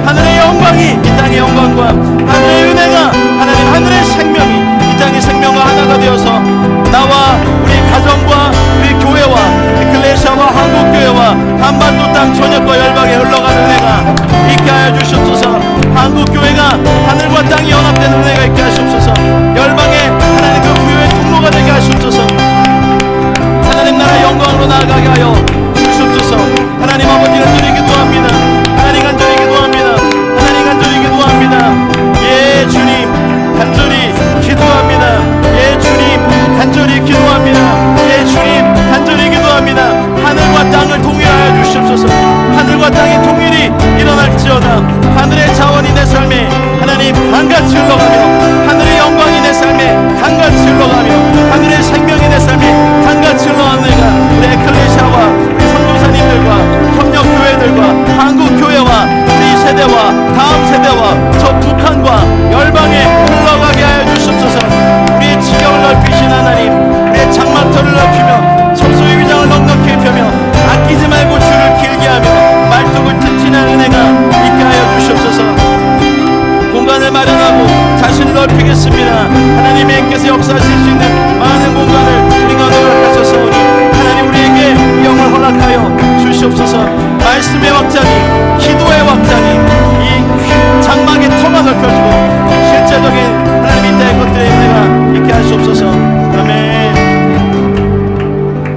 하늘의 영광이 이 땅의 영광과 하늘의 은혜가 하나님 하늘의 생명이 이 땅의 생명과 하나가 되어서 나와 우리 가정과 우리 교회와 에클레시아와 한국교회와 한반도 땅 전역과 열방에 흘러가는 은혜가 있게 하여 주시옵소서. 한국교회가 하늘과 땅이 연합되는 은혜가 있게 하시옵소서. 열방에 하나님 그 부요의 통로가 되게 하시옵소서. 하나님 나라의 영광으로 나아가게 하여 주시옵소서. 하나님 아버지 간절히 기도합니다. 하나님 간절히 기도합니다. 하나님 간절히 기도합니다. 예 주님 간절히 기도합니다. 예 주님 간절히 기도합니다. 예 주님 간절히 기도합니다. 하늘과 땅을 통일하여 주시옵소서. 하늘과 땅의 통일이 일어날지어다. 하늘의 자원이 내 삶에 하나님 강같이 흘러가며 하늘의 영광이 내 삶에 강같이 흘러가며 하늘의 생명이 내 삶에 강같이 흘러가는 내가 우리 에클레시아와 우리 선교사님들과 협력교회들과 한국교회와 우리 세대와 다음 세대와 저 북한과 열방에 흘러가게 하여 주시옵소서. 우리의 지경을 넓히신 하나님 우리의 장막터를 넓히며 청소의 위장을 넉넉히 펴며 아끼지 말고 줄을 길게 하며 말뚝을 튼튼한 은혜가 있게 하여 주시옵소서. 공간을 마련하고 자신을 넓히겠습니다. 하나님께서 역사하실 수 있는 많은 공간을 우리가 허락하셨사오니 하나님 우리에게 이 영을 허락하여 주시옵소서. 말씀의 확장이 기도의 확장이 이 장막의 터가 넓혀지고 실제적인 하나님의 때의 것들의 은혜가 있게 하시옵소서. 아멘.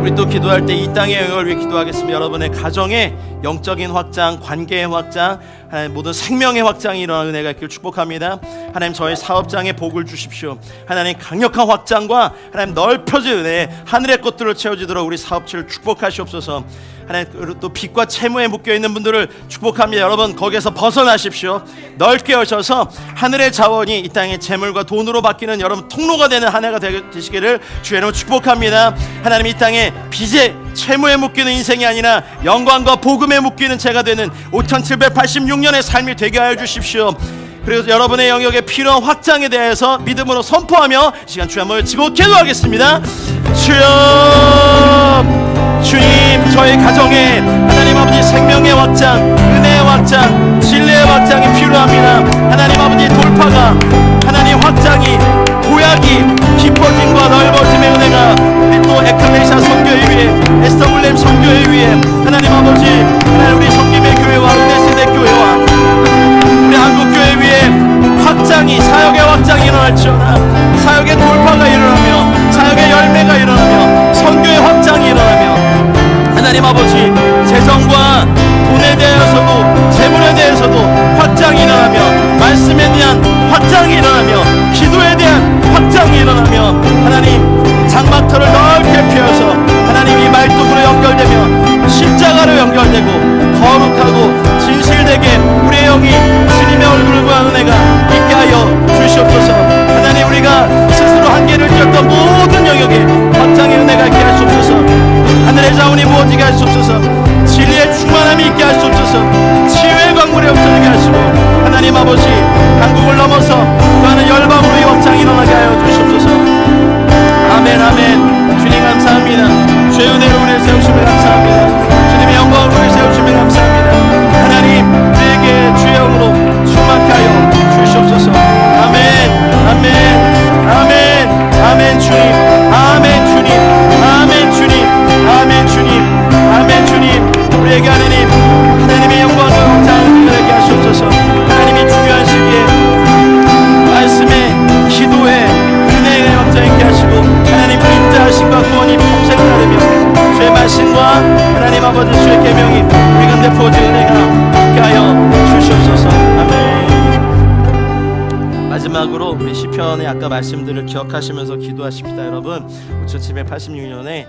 우리 또 기도할 때 이 땅의 영역을 위해 기도하겠습니다. 여러분의 가정의 영적인 확장, 관계의 확장, 하나님 모든 생명의 확장이 일어나는 은혜가 있기를 축복합니다. 하나님 저희 사업장에 복을 주십시오. 하나님 강력한 확장과 하나님 넓혀진 은혜, 하늘의 것들을 채워지도록 우리 사업체를 축복하시옵소서. 하나님 또 빚과 채무에 묶여있는 분들을 축복합니다. 여러분 거기에서 벗어나십시오. 넓게 여셔서 하늘의 자원이 이 땅의 재물과 돈으로 바뀌는 여러분 통로가 되는 한 해가 되시기를 주의 이름으로 축복합니다. 하나님 이 땅에 빚에 채무에 묶이는 인생이 아니라 영광과 복음에 묶이는 죄가 되는 5786년의 삶이 되게 하여 주십시오. 그리고 여러분의 영역에 필요한 확장에 대해서 믿음으로 선포하며 시간 주여 모여지고 기도하겠습니다. 주여 주님 저희 가정에 하나님 아버지 생명의 확장, 은혜의 확장, 진리의 확장이 필요합니다. 하나님 아버지 돌파가 하나님 확장이 도약이 깊어짐과 넓어짐의 은혜가 우리 또 에클레시아 선교회 위에 SWM 선교회 위에 하나님 아버지 하나님 우리 성김의 교회와 은혜세대 교회와 우리 한국교회 위에 확장이 사역의 확장이 일어날지어다. 사역의 돌파가 일어나며 사역의 열매가 일어나며 선교의 확장이 일어나며 주옵소서. 치유의 강물이 엎쳐지게 하시고 하나님 아버지 한국을 넘어서 또 하는 열방으로의 확장이 일어나게 하여 주시옵소서. 아멘 아멘. 주님 감사합니다. 주의 은혜로 우리를 세우심을 감사합니다. 주님의 영광으로 우리를 세우심을 감사합니다. 하나님 우리에게 주의 영으로 충만케 하여 주시옵소서. 아멘 아멘 아멘 아멘. 주님 아멘. 주님 아멘. 주님 아멘. 주님 아멘. 주님 우리에게 하나님의 영광을 확장을 누리게 하시옵소서. 하나님이 중요한 시기에 말씀에 기도에 은혜의 확장 있게 하시고 하나님 인자하심과 구원이 평생 따르며 주의 말씀과 하나님 아버지 주의 계명이 우리 가운데 부어진 은혜가 있게 하여 주시옵소서. 아멘. 마지막으로 우리 시편의 아까 말씀들을 기억하시면서 기도하십시다. 여러분 5786년에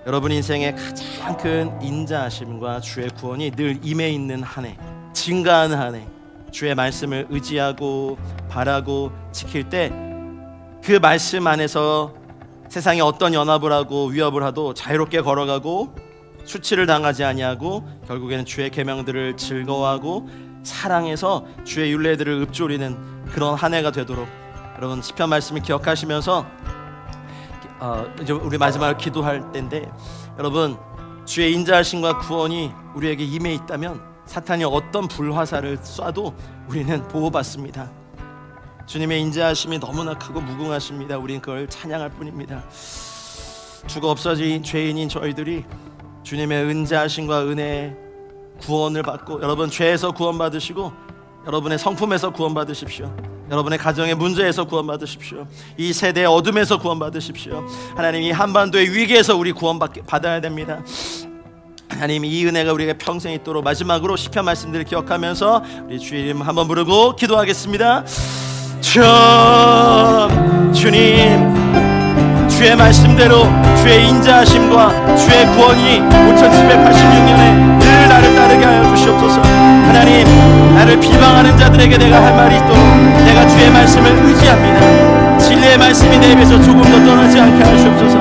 여러분 인생의 가장 큰 인자하심과 주의 구원이 늘 임해 있는 한 해, 증가하는 한 해, 주의 말씀을 의지하고 바라고 지킬 때 그 말씀 안에서 세상에 어떤 연합을 하고 위협을 하도 자유롭게 걸어가고 수치를 당하지 아니하고 결국에는 주의 계명들을 즐거워하고 사랑해서 주의 율례들을 읊조리는 그런 한 해가 되도록 여러분 시편 말씀을 기억하시면서 이제 우리 마지막으로 기도할 때인데 여러분 주의 인자하심과 구원이 우리에게 임해 있다면 사탄이 어떤 불화살을 쏴도 우리는 보호받습니다. 주님의 인자하심이 너무나 크고 무궁하십니다. 우리는 그걸 찬양할 뿐입니다. 주가 없어진 죄인인 저희들이 주님의 인자하심과 은혜 구원을 받고 여러분 죄에서 구원받으시고 여러분의 성품에서 구원받으십시오. 여러분의 가정의 문제에서 구원받으십시오. 이 세대의 어둠에서 구원받으십시오. 하나님 이 한반도의 위기에서 우리 구원받아야 됩니다. 하나님 이 은혜가 우리에게 평생 있도록 마지막으로 시편 말씀들을 기억하면서 우리 주의 이름 한번 부르고 기도하겠습니다. 주님 주의 말씀대로 주의 인자하심과 주의 구원이 5786년에 늘 나를 따르게 하여 주시옵소서. 하나님 나를 비방하는 자들에게 내가 할 말이 있도록 내가 주의 말씀을 의지합니다. 진리의 말씀이 내 입에서 조금 더 떠나지 않게 하시옵소서.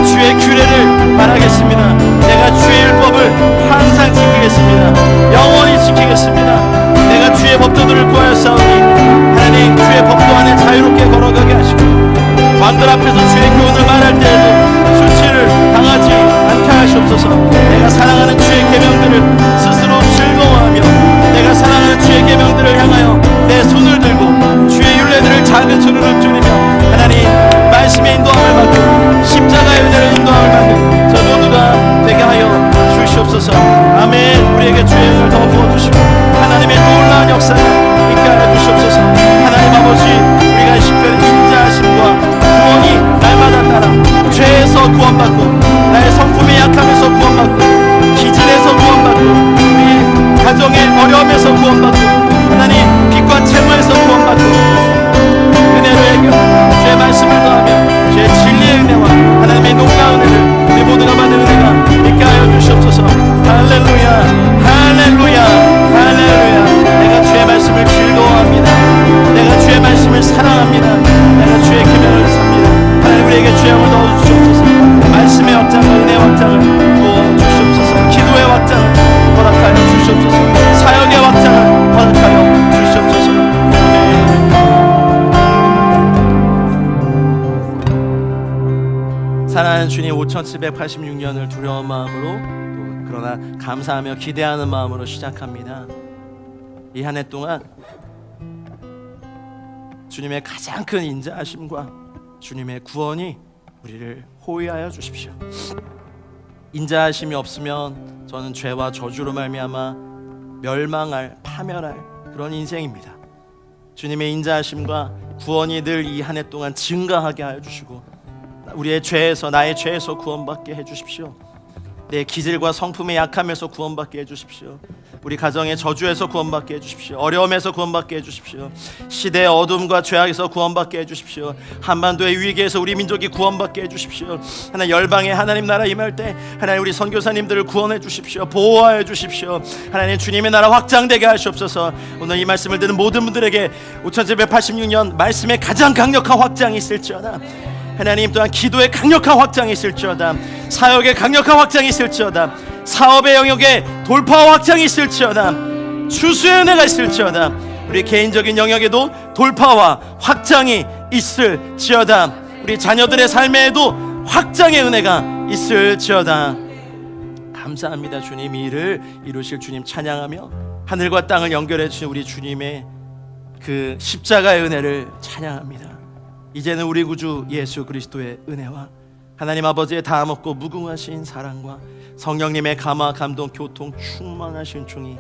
주의 규례를 바라겠습니다. 내가 주의 율법을 항상 지키겠습니다. 영원히 지키겠습니다. 내가 주의 법도들을 구하여 싸우니 하나님 주의 법도 안에 자유롭게 걸어가게 하시고 왕들 앞에서 주의 교훈을 말할 때에도 수치를 당하지 않게 하시옵소서. 내가 사랑하는 주의 계명들을 스스로 즐거워하며 내가 사랑하는 주의 계명들을 향하여 내 손을 들고 주의 율례들을 작은 손으로 읊조리며 하나님 말씀의 인도함을 받고 십자가의 은혜를 인도함을 받는 저 모두가 되게 하여 주시옵소서. 아멘. 우리에게 주의 은혜를 더 부어주시고 하나님의 놀라운 역사를 있게 하여 주시옵소서. 하나님 아버지 우리가 십별의 인자하심과 구원이 날마다 따라 죄에서 구원받고 나의 성품의 약함에서 구원받고 기질에서 구원받고 우리 가정의 어려움에서 구원받고 하나님 빛과 채무에서 구원받고 은혜로 해결 주의 말씀을 더하며 주의 진리의 은혜와 하나님의 놀라운 은혜를 우리 모두가 받는 은혜가 있게 하여 주시옵소서. 할렐루야 할렐루야 할렐루야. 내가 주의 말씀을 즐거워합니다. 내가 주의 말씀을 사랑합니다. 내가 주의 계명을 삽니다. 하나님 우리에게 주의 영을 넣어주시옵소서. 말씀의 확장을 은혜의 확장을 부어주시옵소서. 기도의 확장을 허락하여 주시옵소서. 사역의 확장을 허락하여 주시옵소서. 사랑하는 주님 5786년을 두려운 마음으로 그러나 감사하며 기대하는 마음으로 시작합니다. 이 한 해 동안 주님의 가장 큰 인자하심과 주님의 구원이 우리를 호위하여 주십시오. 인자하심이 없으면 저는 죄와 저주로 말미암아 멸망할 파멸할 그런 인생입니다. 주님의 인자하심과 구원이 늘 이 한 해 동안 증가하게 하여 주시고 우리의 죄에서 나의 죄에서 구원받게 해주십시오. 내 기질과 성품의 약함에서 구원받게 해주십시오. 우리 가정의 저주에서 구원받게 해주십시오. 어려움에서 구원받게 해주십시오. 시대의 어둠과 죄악에서 구원받게 해주십시오. 한반도의 위기에서 우리 민족이 구원받게 해주십시오. 하나님 열방에 하나님 나라 임할 때 하나님 우리 선교사님들을 구원해 주십시오. 보호하여 주십시오. 하나님 주님의 나라 확장되게 하시옵소서. 오늘 이 말씀을 듣는 모든 분들에게 5786년 말씀의 가장 강력한 확장이 있을지어다. 하나님 또한 기도의 강력한 확장이 있을지어다. 사역의 강력한 확장이 있을지어다. 사업의 영역에 돌파와 확장이 있을지어다. 추수의 은혜가 있을지어다. 우리 개인적인 영역에도 돌파와 확장이 있을지어다. 우리 자녀들의 삶에도 확장의 은혜가 있을지어다. 감사합니다. 주님, 이 일을 이루실 주님 찬양하며 하늘과 땅을 연결해 주신 우리 주님의 그 십자가의 은혜를 찬양합니다. 이제는 우리 구주 예수 그리스도의 은혜와 하나님 아버지의 다함없고 무궁하신 사랑과 성령님의 감화 감동 교통 충만하신 종이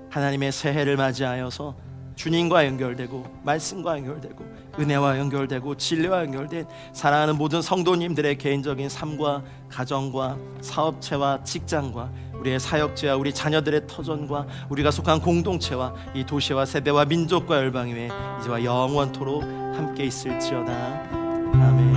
하나님의 새해를 맞이하여서 주님과 연결되고 말씀과 연결되고 은혜와 연결되고 진리와 연결된 사랑하는 모든 성도님들의 개인적인 삶과 가정과 사업체와 직장과 우리의 사역체와 우리 자녀들의 터전과 우리가 속한 공동체와 이 도시와 세대와 민족과 열방의 이제와 영원토록 함께 있을지어다. 아멘.